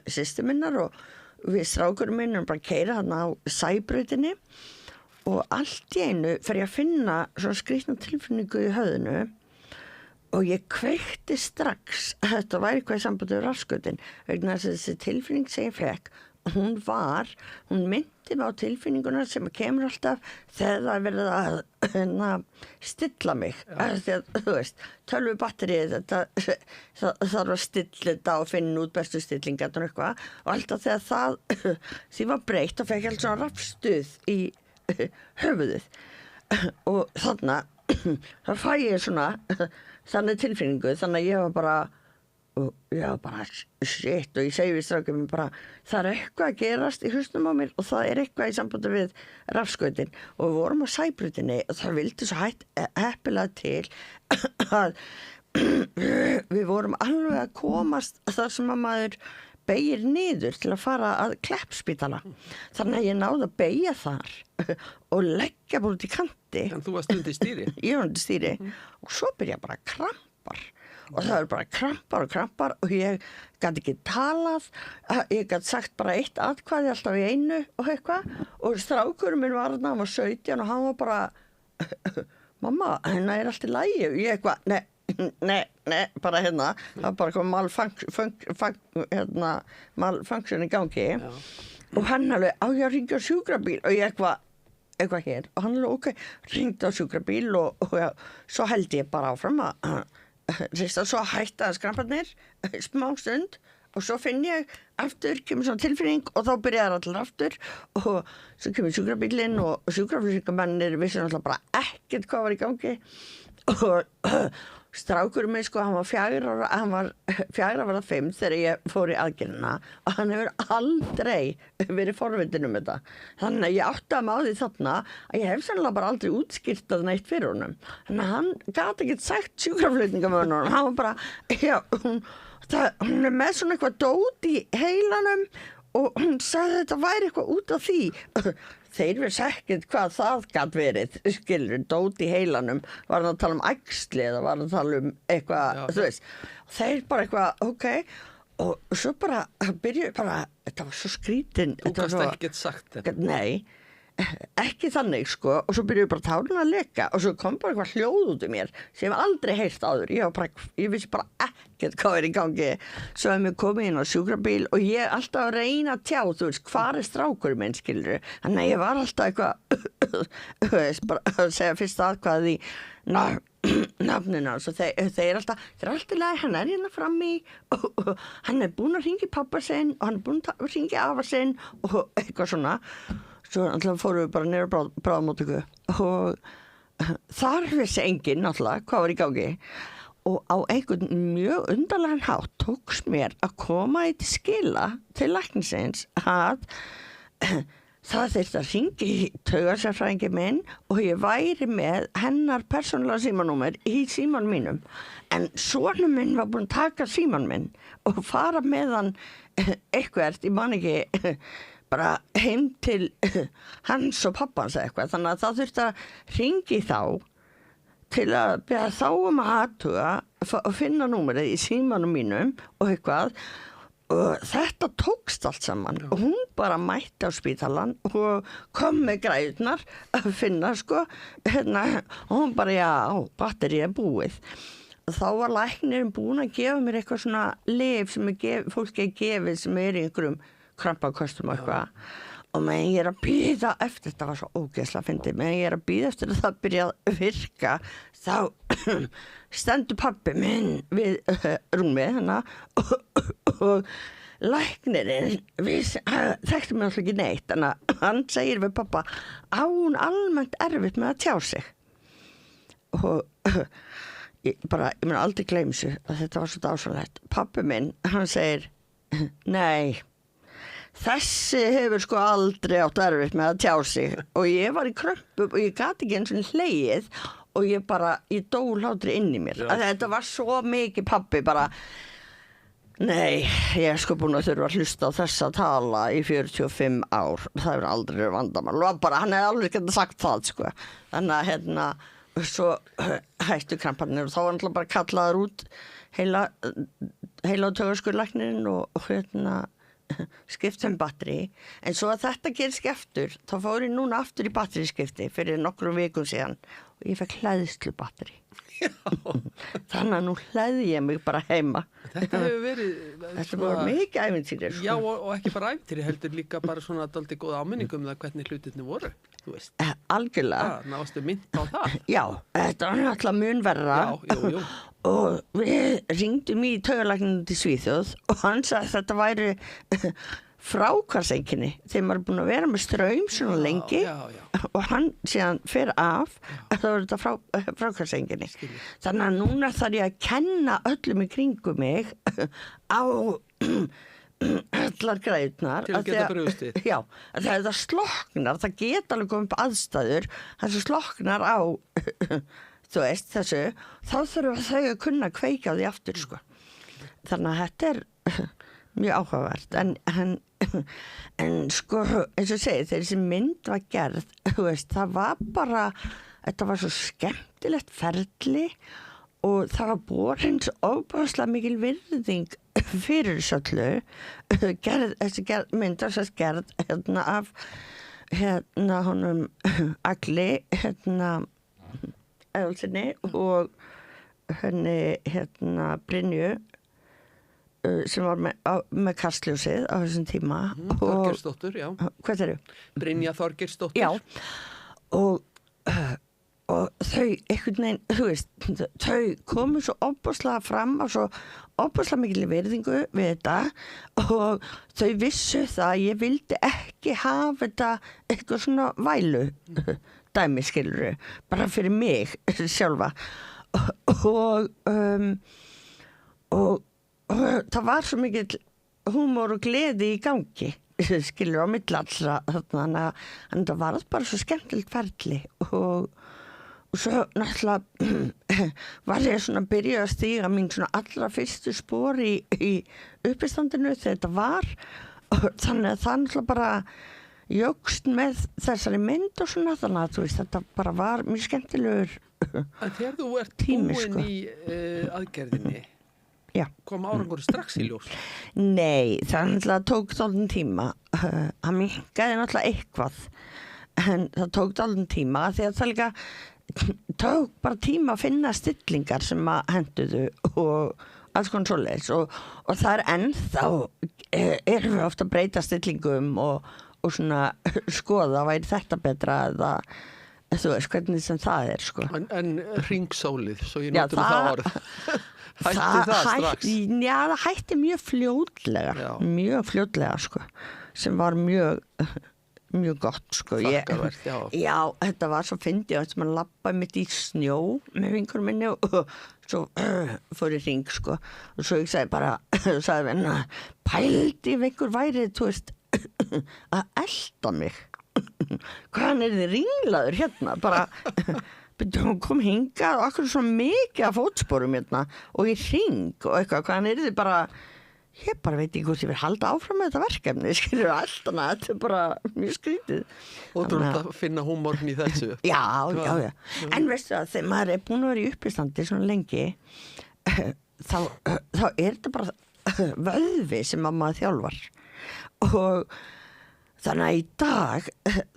[SPEAKER 3] systur minnar og við strákurum minn bara að keyra þarna á Sæbrautinni og allt í einu fer ég að finna svona skrýtna tilfinningu í höfðinu og ég kveikti strax að þetta væri eitthvað í sambandi við rassgötin vegna þess að þessi tilfinning sem ég fekk hún myndi mig á tilfinninguna sem kemur alltaf þegar það er verið að stilla mig að, þú veist, tölvubatterið það þarf að stilla þetta og finna út bestu stillingar og eitthvað og alltaf þegar því var breytt og fekk alltaf svona rafstuð í höfuðið og þá fæ ég svona þannig tilfinningu þannig að ég var bara shit og ég segi við strákum bara það er eitthvað að gerast í hausnum á mér og það er eitthvað í sambandi við rafskautin og við vorum á Sæbrautinni og það vildi svo heppilega til að við vorum alveg að komast þar sem að maður beygir niður til að fara að Kleppspítala þannig að ég náði að beygja þar og leggja bara út í kanti
[SPEAKER 2] En þú varst undir stýri
[SPEAKER 3] ég var undir stýri og svo byrja bara krampar og það er bara krampar og ég gæti ekki talað ég gæti sagt bara 1 atkvæði alltaf í einu og eitthvað og strákurinn minn var þarna, hann var 17 og hann var bara mamma, hérna er allt í lagi og ég eitthvað, nei bara hérna, það var bara eitthvað malfunction í gangi og hann alveg á ég að ringja á sjúkrabíl og ég eitthvað hér og hann alveg ringdi á sjúkrabíl og svo held ég bara áfram að svo hættaði skramparnir smá stund og svo finn ég aftur, kemur svona tilfinning og þá byrjaði allir aftur og svo kemur sjúkrabílinn og sjúkraflutningamennir vissi náttúrulega bara ekkert hvað var í gangi og strákurinn minn sko, hann var 4 ára, hann var 4 að verða 5 þegar ég fór í aðgerðina og hann hefur aldrei verið forvitin þetta. Þannig að ég áttaði mig á því þarna að ég hef sannlega bara aldrei útskýrt að neitt fyrir honum. Þannig að hann gat ekki sagt sjúkraflutningamönnunum, hann var bara, já, hún er með svona eitthvað dót í heilanum og hún sagði þetta væri eitthvað út af því. Þeir vissi ekkert hvað það gat verið, skilur, dót í heilanum, var hann að tala um æxli eða var hann að tala um eitthvað, þú veist. Þeir bara eitthvað, ok, og svo bara byrjuði bara, þetta var svo skrítin.
[SPEAKER 2] Þú gast ekkert sagt þetta.
[SPEAKER 3] Nei, ekki þannig sko og svo byrjuðu bara tárin að leka og svo kom bara eitthvað hljóð út mér sem ég hef aldrei heyrt áður ég vissi bara ekkert hvað í gangi svo hef mér komið inn á sjúkrabíl og ég alltaf að reyna að tjá þú veist, hvar strákurinn minn skilur þannig að ég var alltaf eitthvað bara að segja fyrst aðkvað í nafnina og þeir alltaf í lagi, hann hérna frammi og hann búinn að hringja í pappa sinn og hann búinn að hringja í afa sinn og eitthvað svona svo alltaf fórum við bara niður bráðamóttöku og þar vissi enginn náttúrulega hvað var í gangi og á einhvern mjög undarlegan hátt tókst mér að koma í til skila til læknisins að það þyrfti að hringja í taugasérfræðingi minn og ég væri með hennar persónulega símanúmer í símanum mínum en sonur minn var búinn að taka síman minn og fara með hann eitthvað, ég man ekki bara heim til hans og pappans eitthvað þannig að það þurfti að hringi þá til að beða þá að athuga og finna númerið í símanum mínum og eitthvað og þetta tókst allt saman og hún bara mætti á spítalan og kom með græðunar að finna sko og hún bara já, batterið búið og þá var læknirinn búinn að gefa mér eitthvað svona lyf sem fólki gefið sem í einhverjum krampakostum og eitthvað og meðan ég að bíða eftir þetta var svo ógeðslega fyndið meðan ég að bíða eftir að það byrja að virka þá stendur pabbi minn við rúmið og læknirinn þekkti mig alltaf ekki neitt þannig að hann segir við pappa á hún almennt erfitt með að tjá sig og ég mun aldrei gleyma þessu að þetta var svo dásamlegt pabbi minn, hann segir nei þessi hefur sko aldrei átt erfitt með að tjá sig og ég var í krömpu og ég gat ekki eins og hlegið og ég dó hlátri inn í mér að þetta var svo mikið pabbi bara nei, ég er sko búin að þurfa að hlusta á þessa tala í 45 ár það hefur aldrei verið vandamál og bara, hann hefði alveg getað sagt það sko þannig að svo hættu kramparnir og þá var hann bara kallaður út heila taugaskurlæknirinn og skipta batteri en svo að þetta gerist aftur þá fór ég núna aftur í batteriskipti fyrir nokkrum vikum síðan og ég fekk hleðslubatteri þannig að nú hleði ég mig bara heima
[SPEAKER 2] þetta hefur verið
[SPEAKER 3] þetta var mikið ævintýri sko.
[SPEAKER 2] já og ekki bara ævintýri heldur líka bara svona dálítið góð áminning það hvernig hlutirnir voru þú veist
[SPEAKER 3] algjörlega
[SPEAKER 2] nástu mynd á það
[SPEAKER 3] já, þetta var náttúrulega mun verra
[SPEAKER 2] já.
[SPEAKER 3] Og við ringdum í taugalækninu til Svíþjóð og hann sagði að þetta væri fráhvarfseinkenni þegar maður er búin að vera með straum svona lengi og hann síðan fer af þá er þetta fráhvarfseinkenni þannig að núna þarf ég að kenna öllum í kringum mig á allar græðurnar
[SPEAKER 2] til að geta brugðist við
[SPEAKER 3] já, að það slokknar það geta alveg komið upp aðstæður það slokknar á þú veist þessu, þá þurfa þau að kunna kveika á því aftur sko. Þannig að þetta er mjög áhugavert en sko eins og segi þegar þessi mynd var gerð þú veist, það var bara þetta var svo skemmtilegt ferli og það var borin svo óbúslega mikil virðing fyrir söllu þessi mynd var sérst gerð af honum Agli Eðalsinni og henni Brynju sem var með kastljósið á þessum tíma
[SPEAKER 2] Þorgeirsdóttur, já
[SPEAKER 3] hvað eru?
[SPEAKER 2] Brynja Þorgeirsdóttur
[SPEAKER 3] já og þau einhvern veginn, þú veist þau komu svo óbúslega fram og svo óbúslega mikil virðingu við þetta og þau vissu það að ég vildi ekki hafa þetta eitthvað svona vælu dæmi skiluru, bara fyrir mig sjálfa og það var svo mikill húmor og gleði í gangi skilur á milli allra þannig að það var bara svo skemmtilegt ferli og svo náttúrulega var ég svona að byrja að stíga mín svona allra fyrstu spor í uppistandinu þegar þetta var og þannig að það náttúrulega bara jógst með þessari mynd og svona þannig að þú veist þetta bara var mjög skemmtilegur
[SPEAKER 2] en þegar þú ert
[SPEAKER 3] tími,
[SPEAKER 2] búin
[SPEAKER 3] sko.
[SPEAKER 2] í aðgerðinni
[SPEAKER 3] Já.
[SPEAKER 2] Kom árangur strax í ljós?
[SPEAKER 3] Nei, það náttúrulega tók þóttin tíma hann minnkaði náttúrulega eitthvað en það tók alveg tíma því að það líka tók bara tíma að finna stillingar sem að henduðu og alls konar svoleiðis og það ennþá erum við ofta að breyta stillingum og svona skoða væri þetta betra eða þú veist hvernig sem það sko.
[SPEAKER 2] En hringsólið, svo ég notum það orð. Hætti það strax?
[SPEAKER 3] Já, það hætti mjög fljótlega sko, sem var mjög gott sko.
[SPEAKER 2] Þakkarvert,
[SPEAKER 3] já, þetta var svo fyndið að maður labbaði mitt í snjó með vinkonum minni og svo fór ég hring sko og svo ég sagði bara, sagði venna pældi ef einhver væri, þú veist að elda mig hvaðan þið ringlaður hérna bara hún kom hingað og akkur svo mikið af fótsporum hérna og ég hring og eitthvað, hvaðan þið bara ég bara veit ekki hvort ég vil halda áfram með þetta verkefni, skilur alltaf þetta er bara mjög skrítið
[SPEAKER 2] og þú ert að finna húmorn í þessu
[SPEAKER 3] já, en veistu að þegar maður er búin að vera í uppistandi svona lengi þá er þetta bara vöðvi sem að maður þjálfar og þannig að í dag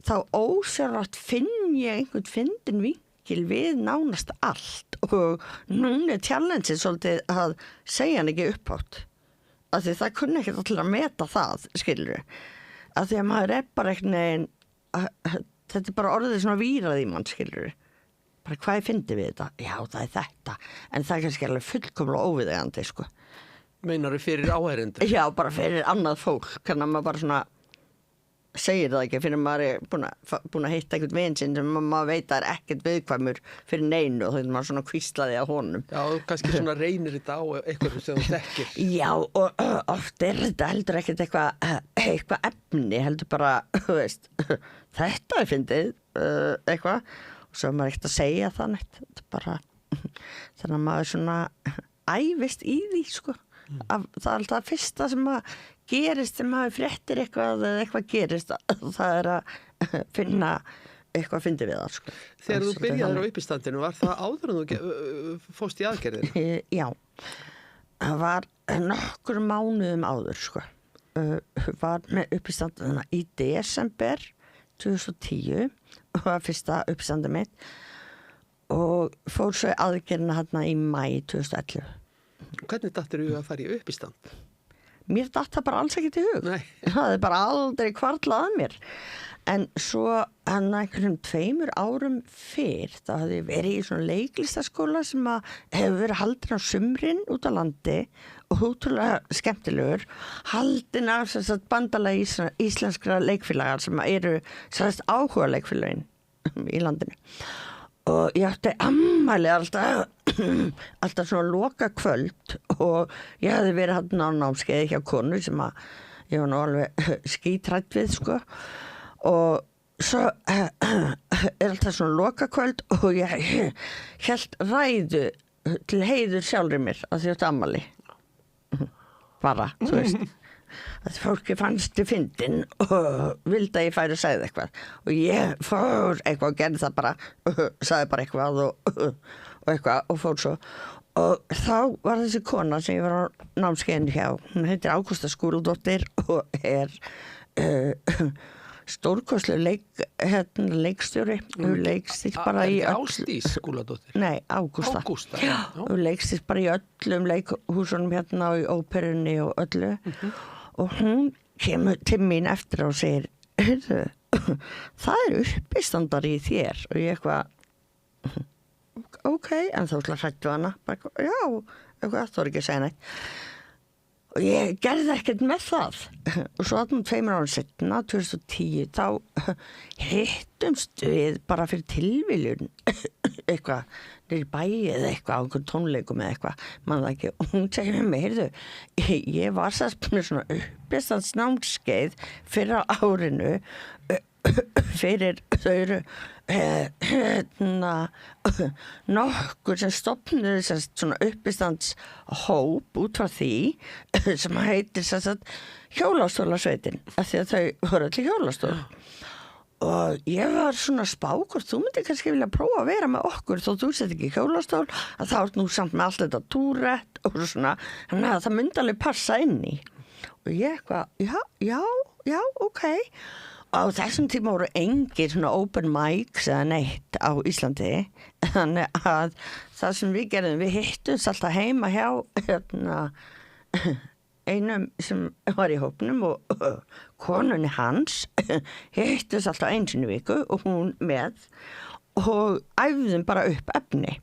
[SPEAKER 3] þá ósjálfrátt finn ég einhvern fyndin vinkil við nánast allt og núna er challengeið svolítið að segja hann ekki upphátt af því það kunni ekki allir að meta það skilur af því að maður er bara eitthvað þetta er bara orðið svona vírað í mann skilur bara hvað ég fyndi við þetta já það er þetta en það er kannski alveg fullkomlega óviðeigandi sko
[SPEAKER 2] Meinarðu fyrir áheyrendur?
[SPEAKER 3] Já bara fyrir annað fólk kannar maður bara svona segir það ekki fyrir maður er búin að hitta einhvern veginn sinn sem maður veit að er ekkert viðkvæmur fyrir neinu og þá maður svona hvíslaði að honum
[SPEAKER 2] Já, kannski svona reynir þetta á eitthvað sem þú þekkir
[SPEAKER 3] Já, og oft er þetta heldur ekkert eitthvað efni heldur bara, þú veist þetta er fyndið eitthvað og svo er maður ekkert að segja það neitt bara þannig að maður svona æfist í því sko það er alltaf fyrsta sem að gerist sem hafi fréttir eitthvað eða eitthvað gerist það er að finna eitthvað að fyndi við það sko.
[SPEAKER 2] Þegar þú byrjaðir á uppistandinu var það áður en þú fórst í aðgerðina?
[SPEAKER 3] Já, það var nokkur mánuðum áður sko. Var með uppistandina í desember 2010 og var fyrsta uppistandi mitt og fór svo í aðgerðina hérna í maí 2011
[SPEAKER 2] Hvernig dattir þú að fara í uppistand?
[SPEAKER 3] Mér datt það bara alls ekki til hug.
[SPEAKER 2] Nei.
[SPEAKER 3] Það er bara aldrei hvarflað að mér. En svo hann einhverjum 2 árum fyrr, þá hafði ég verið í svona leiklistaskóla sem að hefur verið haldin á sumrin út á landi og ótrúlega skemmtilegur, haldin af bandalagi íslenskra leikfélagar sem eru áhuga leikfélagin í landinu. Og ég átti ammæli alltaf svona loka kvöld og ég hafði verið hann á námskeiði hjá konu sem að ég var nú alveg skítrætt við sko og svo er alltaf svona loka kvöld og ég hélt ræðu til heiður sjálfri mér að því átti ammæli bara, þú veist að fólki fannst þið fyndin og vildi að ég færi að segja eitthvað og ég fór eitthvað og gerði það bara sagði bara eitthvað og eitthvað og fór svo og þá var þessi kona sem ég var á námskeiðinu hjá hún heitir Ágústa Skúladóttir og er stórkostleg leikstjóri hún leikstýrt bara í
[SPEAKER 2] Ásdís Skúladóttir?
[SPEAKER 3] Nei, Ágústa hún leikstýrt bara í öllum leikhúsunum hérna og í óperunni og öllu og hún kemur til mín eftir og segir það er uppistandari í þér og ég eitthvað ok, en þá hrættu hana bara, já, eitthvað, það var ekki að segja neitt og ég gerði ekkert með það og svo 2 árum setna 2010 þá hittumst við bara fyrir tilviljun eitthvað niður í bæi eða eitthvað á einhvern tónleikum eða eitthvað mann það ekki og hún segir með mig heyrðu ég var sérst með svona uppistandsnámskeið fyrir á árinu fyrir þau eru nokkur sem stofnuðu svona uppistandshóp út frá því sem heitir hjólastólasveitin af því að þau voru allir hjólastól og ég var svona spá hvort þú myndir kannski vilja prófa að vera með okkur þó þú sett ekki hjólastól að þá ert nú samt með allt þetta túrett og svona þannig að það myndi alveg passa inn í og ég eitthvað já, ok á þessum tíma voru engir svona open mics eða neitt á Íslandi, þannig að það sem við gerðum, við hittumst alltaf heima hjá einum sem var í hópnum og konunni hans hittumst alltaf einu sinni í viku og hún með og æfðum bara upp efni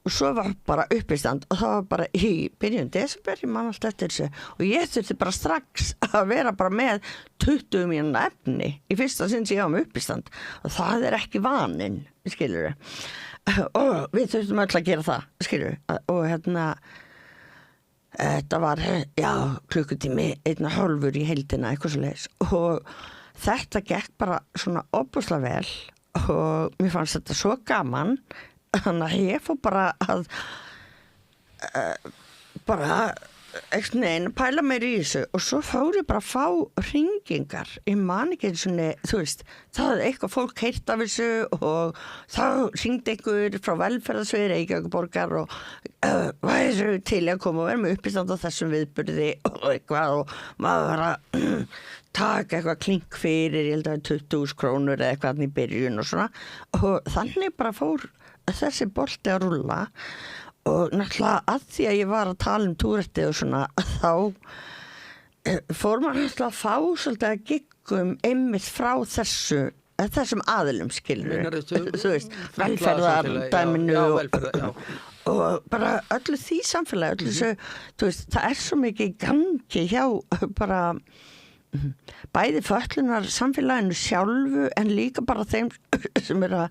[SPEAKER 3] og svo var bara uppistand og það var bara í byrjun desember, ég man alltaf eftir þessu og ég þurfti bara strax að vera bara með 20 mínúna efni í fyrsta sinn sem ég á með uppistand og það ekki vaninn, skilurðu og við þurftum öll að gera það, skilurðu og þetta var, klukkutími 1,5 í heildina, eitthvað svoleiðis og þetta gekk bara svona óbúslega vel og mér fannst þetta svo gaman þannig að ég fór bara að pæla mér í þessu og svo fór ég bara að fá hringingar, ég man ekki svona, þú veist, það eitthvað fólk heyrt af þessu og þá hringdi einhver frá velferðarsviði Reykjavíkurborgar og væri til að koma og vera með uppistand á þessum viðburði og eitthvað og maður var að taka eitthvað klink fyrir, ég held að 20.000 krónur eða eitthvað í byrjun og svona og þannig bara fór þessi bolti að rúlla og náttúrulega að því að ég var að tala túrætti og svona þá fór maður náttúrulega að fá svolítið að giggum einmitt frá þessum aðilum skilur þú veist, velferðardæminu og bara öllu því samfélagi öllu þessu, þú veist, það svo mikið í gangi hjá bara bæði fötlunar samfélaginu sjálfu en líka bara þeim sem að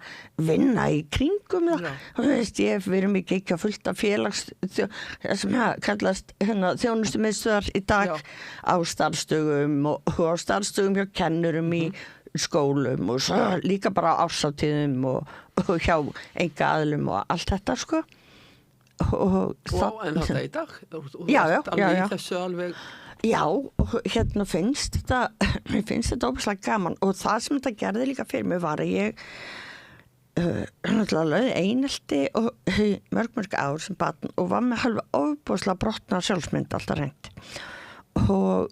[SPEAKER 3] vinna í kringum það þú veist, við erum í gikja fullt af félags sem kallast þjónustumiðstöðar í dag á starfstögum og á starfstögum hjá kennurum í skólum og svo líka bara á árshátíðum og hjá einkaaðilum og allt þetta sko og
[SPEAKER 2] en þetta í dag
[SPEAKER 3] já
[SPEAKER 2] þessu alveg
[SPEAKER 3] Já, og finnst þetta óbúslega gaman og það sem þetta gerði líka fyrir mig var að ég náttúrulega lögði einelti og mörg ár sem barn og var með halva óbúslega brotna sjálfsmynd alltaf reynd og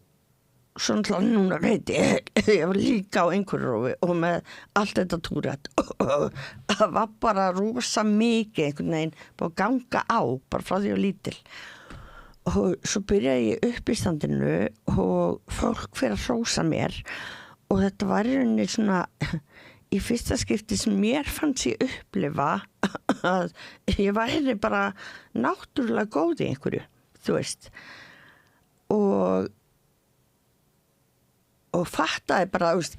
[SPEAKER 3] svo náttúrulega núna veit ég var líka á einhverju og með allt þetta túrætt og það var bara rosa mikið einhvern veginn búið að ganga á bara frá því og lítil og svo byrjaði ég upp í standinu og fólk fyrir að hrósa mér og þetta var í rauninni svona í fyrsta skipti sem mér fannst ég upplifa að ég væri bara náttúrulega góð í einhverju, þú veist og fattaði bara, þú veist,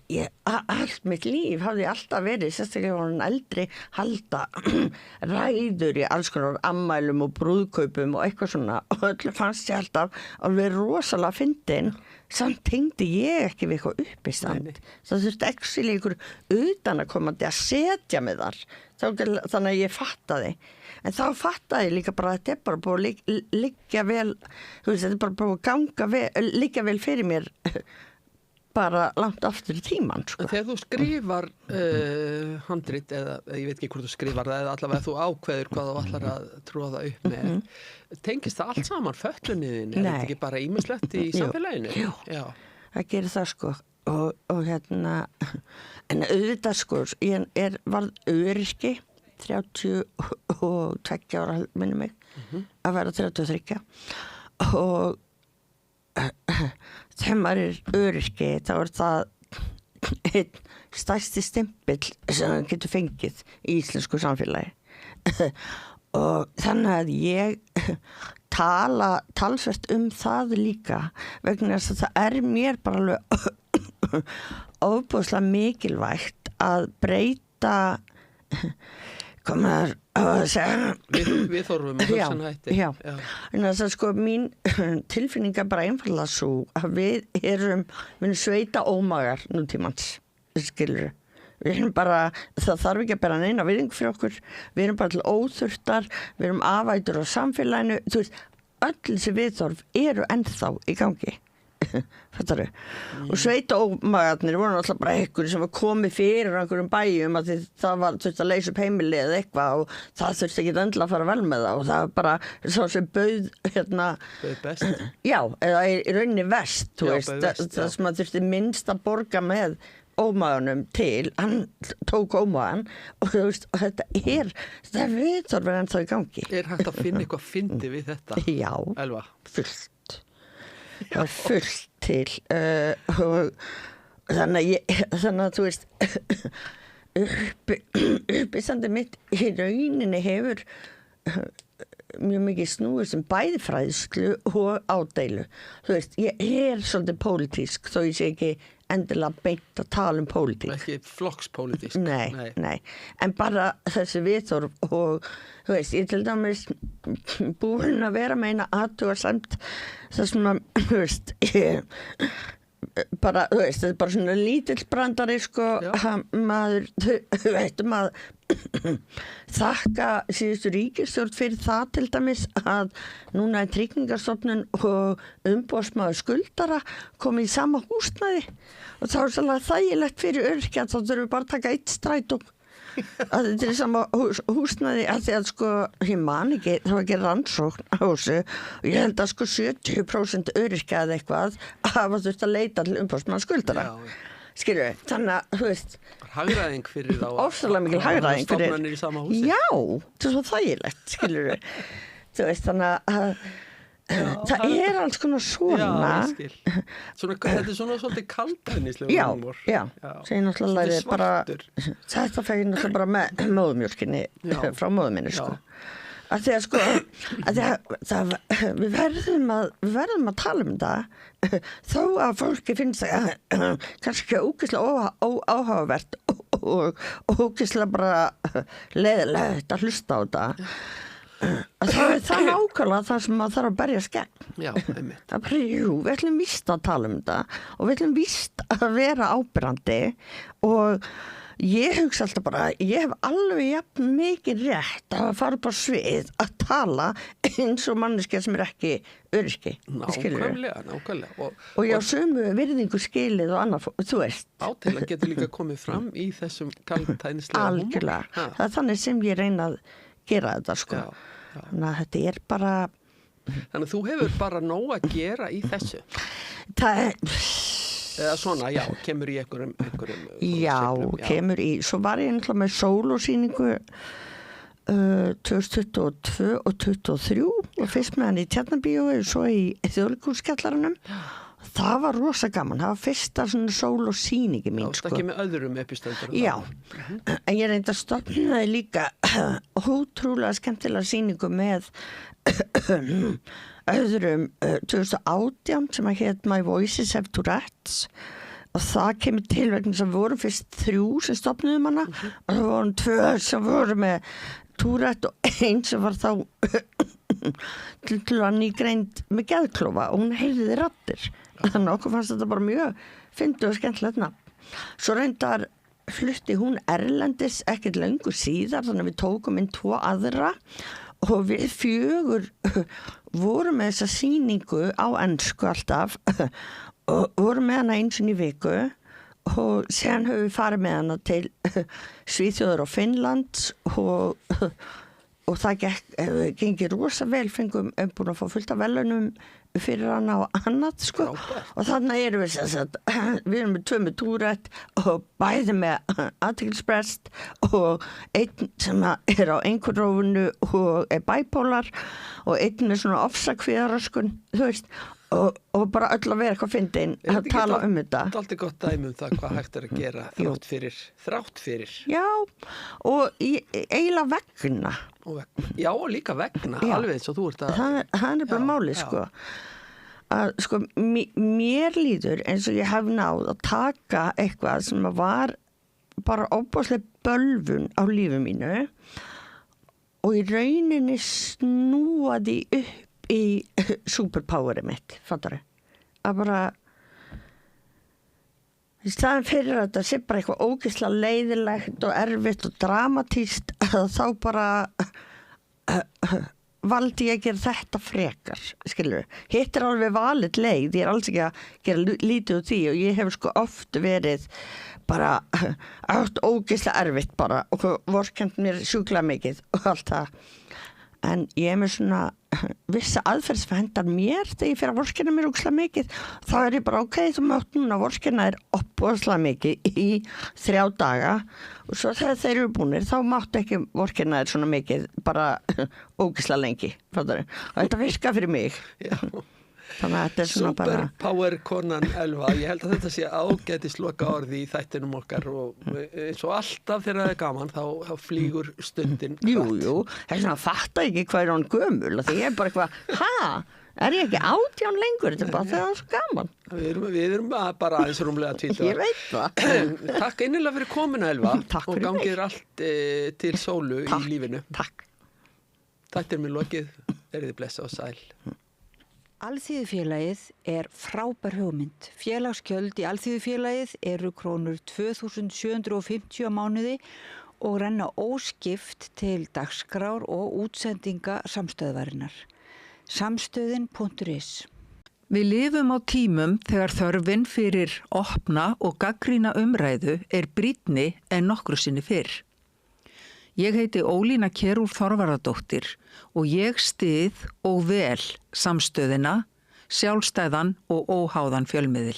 [SPEAKER 3] allt mitt líf hafði alltaf verið, sérstaklega var hann eldri halda ræður í alls konar ammælum og brúðkaupum og eitthvað svona og öllu fannst ég alltaf alveg rosalega fyndin samt tengdi ég ekki við eitthvað uppistand það þurfti ekki ykkur utanakomandi að setja mig þar þannig að ég fattaði en þá fattaði ég líka bara að þetta bara búið að liggja vel þú veist, þetta bara búið að ganga vel, liggja vel fyrir mér bara langt aftur í tíman sko.
[SPEAKER 2] Þegar þú skrifar handrit eða ég veit ekki hvort þú skrifar það eða allavega þú ákveður hvað þú ætlar að tróða upp með tengist það allt saman fötlunniðin er þetta ekki bara ýmislegt í samfélaginu?
[SPEAKER 3] Jú, það gerir það sko og en auðvitað sko ég varð öryrki 32 ára minni mig að vera 33 og þegar maður öryrki þá það einn stærsti stimpill sem það getur fengið í íslensku samfélagi og þannig að ég tala talsvert það líka vegna þess að það mér bara alveg ofboðslega mikilvægt að breyta hvað maður að segja
[SPEAKER 2] við þorfum að hugsa hætti
[SPEAKER 3] en þess að sko mín tilfinning bara einfallega svo að við erum sveita ómagar nútímans skilur við erum bara, það þarf ekki að bera neina virðingu fyrir okkur, við erum bara til óþurftar, við erum afætur á samfélaginu, þú veist, öll þessi viðþorf eru ennþá í gangi fattaru og sveita ómagarnir voru alltaf bara einhverju sem var komið fyrir einhverjum bæjum að það var þurfti að leysa upp heimili eða eitthvað og það þurfti ekki endilega að fara vel með það og það var bara svo sem bauð
[SPEAKER 2] bauð best
[SPEAKER 3] já, eða í rauninni verst þú veist, það sem að þurfti minnst að borga með ómaðunum til, hann tók ómaðan og þú veist, og þetta viðþorfið ennþá í gangi.
[SPEAKER 2] Hægt að finna eitthvað fyndi við þetta?
[SPEAKER 3] Já,
[SPEAKER 2] Elva?
[SPEAKER 3] fullt. Það fullt til og þannig að þú veist uppistandi mitt í rauninni hefur mjög mikið snúið sem bæði fræðslu og ádeilu. Þú veist, ég svolítið pólitísk þó ég sé ekki endilega beint að tala pólitík.
[SPEAKER 2] Ekki flokkspólitísk?
[SPEAKER 3] Nei. En bara þessi viðþorf og þú veist, ég til dæmis búin að vera með eina athugasemd það sem að, þú veist, bara, þú veist, þetta bara svona lítill brandari, sko, maður, þú veist, maður þakka síðustu ríkisstjórn fyrir það til dæmis að núna Tryggingastofnun og umboðsmaður skuldara komið í sama húsnæði og þá svolítið þægilegt fyrir öryrkja þá þurfum við bara að taka eitt strætó að þetta er sama húsnæði að því að sko, ég man ekki það var ekki rannsókn á þessu og ég held að sko 70% öryrkja eða eitthvað hafa þurft að leita til umboðsmaður skuldara. Skilur við, þannig að, þú veist
[SPEAKER 2] hagræðing fyrir þá
[SPEAKER 3] ofsalega mikil hagræðing fyrir
[SPEAKER 2] stofnanir í sama húsi.
[SPEAKER 3] Já, þetta er svo þægilegt, skilur við þú veist, þannig að það er alls konar svona
[SPEAKER 2] þetta er svona svolítið kaldhæðnislega húmor.
[SPEAKER 3] Já, sem ég náttúrulega læri bara þetta fæði náttúrulega bara með móðumjólkinni frá móðum minni, sko að því að sko við verðum að tala þetta þó að fólki finnst það kannski ógeðslega óáhugavert og ógeðslega bara leiðilegt að hlusta á þetta það er það nákvæmlega það sem maður þarf að berjast gegn.
[SPEAKER 2] Já, einmitt.
[SPEAKER 3] Það bara, við ætlum víst að tala þetta og við ætlum víst að vera ábyrrandi og ég hugsa alltaf bara, ég hef alveg jafn mikið rétt að fara upp á svið að tala eins og manneskja sem er ekki öryrki.
[SPEAKER 2] Nákvæmlega.
[SPEAKER 3] Og ég á sömu virðingu skilið og annað, þú veist.
[SPEAKER 2] Ádeilan getur líka komið fram í þessum kaldhæðnislega húmor.
[SPEAKER 3] Algjörlega. Það er þannig sem ég reyna að gera þetta, sko. Þannig að þetta er bara...
[SPEAKER 2] Þannig að þú hefur bara nóg að gera í þessu?
[SPEAKER 3] Það er...
[SPEAKER 2] Eða svona, kemur í einhverjum
[SPEAKER 3] kemur í. Svo var ég náttúrulega með sólósýningu 2022 og 2023 og fyrst með hann í Tjarnarbíói og svo í Þjóðleikhúskjallaranum. Það var rosa gaman. Það var fyrsta svona sólósýningi mín,
[SPEAKER 2] sko. Það kemur öðrum epistöndur.
[SPEAKER 3] Já, en ég reyndi að stofnaði líka ótrúlega skemmtilega sýningu með öðrum 2018 sem að hét My Voices Have Tourette's og það kemur til vegna sem voru fyrst 3 sem stofnuðum hana og það voru 2 sem voru með Tourette og 1 sem var þá til að nýgreind með geðklofa og hún heyrði raddir þannig okkur fannst þetta bara mjög fyndið og skemmtilegt nafn. Svo reyndar flutti hún erlendis ekkert löngu síðar þannig að við tókum inn 2 aðra og við 4 vorum með þessa sýningu á ensku alltaf og vorum með hana eins og í viku og sen höfum við farið með hana til Svíþjóðar og Finnlands og það gengi rosa vel, fengum búin að fá fullt af verðlaunum fyrir hana og annað, sko. Og þannig erum við erum með 2 með Tourette og bæði með athyglisbrest og einn sem er á einhverrófunu og er bipolar og einn er svona ofsakvíðaröskun, þú veist, og bara öll að vera eitthvað fyndin að tala um þetta.
[SPEAKER 2] Þetta er alltaf gott dæmi um það hvað hægt er að gera þrátt fyrir.
[SPEAKER 3] Já, og eiginlega vegna.
[SPEAKER 2] Já, og líka vegna, alveg eins og þú ert að...
[SPEAKER 3] Það er bara málið, sko. Að, sko, mér líður eins og ég hef náð að taka eitthvað sem var bara ofboðslega bölvun á lífi mínu og í rauninni snúaði upp í superpowerið mitt, fattar þau? Að bara í staðin fyrir að þetta sé bara eitthvað ógeðslega leiðilegt og erfitt og dramatískt þá bara valdi ég að gera þetta frekar, skilur. Hitt er alveg valið leið, ég er alls ekki að gera lítið úr því og ég hef sko oft verið bara átt ógeðslega erfitt bara og vorkennt mér sjúklega mikið og allt það. en ég er með svona vissa aðferð sem hendar mér þegar ég fyrir að vorkenna mér ógeðslega mikið. Þá er ég bara þú mátt núna vorkenna þér ógeðslega mikið í 3 daga og svo þegar þeir eru búnir þá máttu ekki vorkenna þér svona mikið bara ógeðslega lengi. Fattarðu? Og þetta virkar fyrir mig.
[SPEAKER 2] Já.
[SPEAKER 3] Þannig að þetta er svona bara...
[SPEAKER 2] Superpower konan Elva, ég held að þetta sé ágætis loka orði í þættinum okkar og eins og alltaf þegar það er gaman þá flýgur stundin hratt.
[SPEAKER 3] Jú, það er svona að fatta ekki hvað er hann gömul og því ég er bara eitthvað, er ég ekki 18 lengur, þetta er bara þegar það er svo gaman.
[SPEAKER 2] Við erum bara aðeins rúmlega 20
[SPEAKER 3] Ég veit það.
[SPEAKER 2] Takk innilega fyrir komuna Elva
[SPEAKER 3] Takk
[SPEAKER 2] og
[SPEAKER 3] fyrir
[SPEAKER 2] gangið
[SPEAKER 3] mig.
[SPEAKER 2] þér allt til sólu í lífinu.
[SPEAKER 3] Takk.
[SPEAKER 2] Þættir mér lokið, verið þið blessa og sæl.
[SPEAKER 1] Alþýðufélagið er frábær hugmynd. Félagsgjöld í Alþýðufélagið eru krónur 2.750 á mánuði og renna óskipt til dagskrár og útsendinga samstöðvarinnar. Samstöðin.is.
[SPEAKER 4] Við lifum á tímum þegar þörfin fyrir opna og gagnrýna umræðu er brýnni en nokkru sinni fyrr. Ég heiti Ólína Kjerúl Þorvarðardóttir og ég styð og vel samstöðina, sjálfstæðan og óháðan fjölmiðil.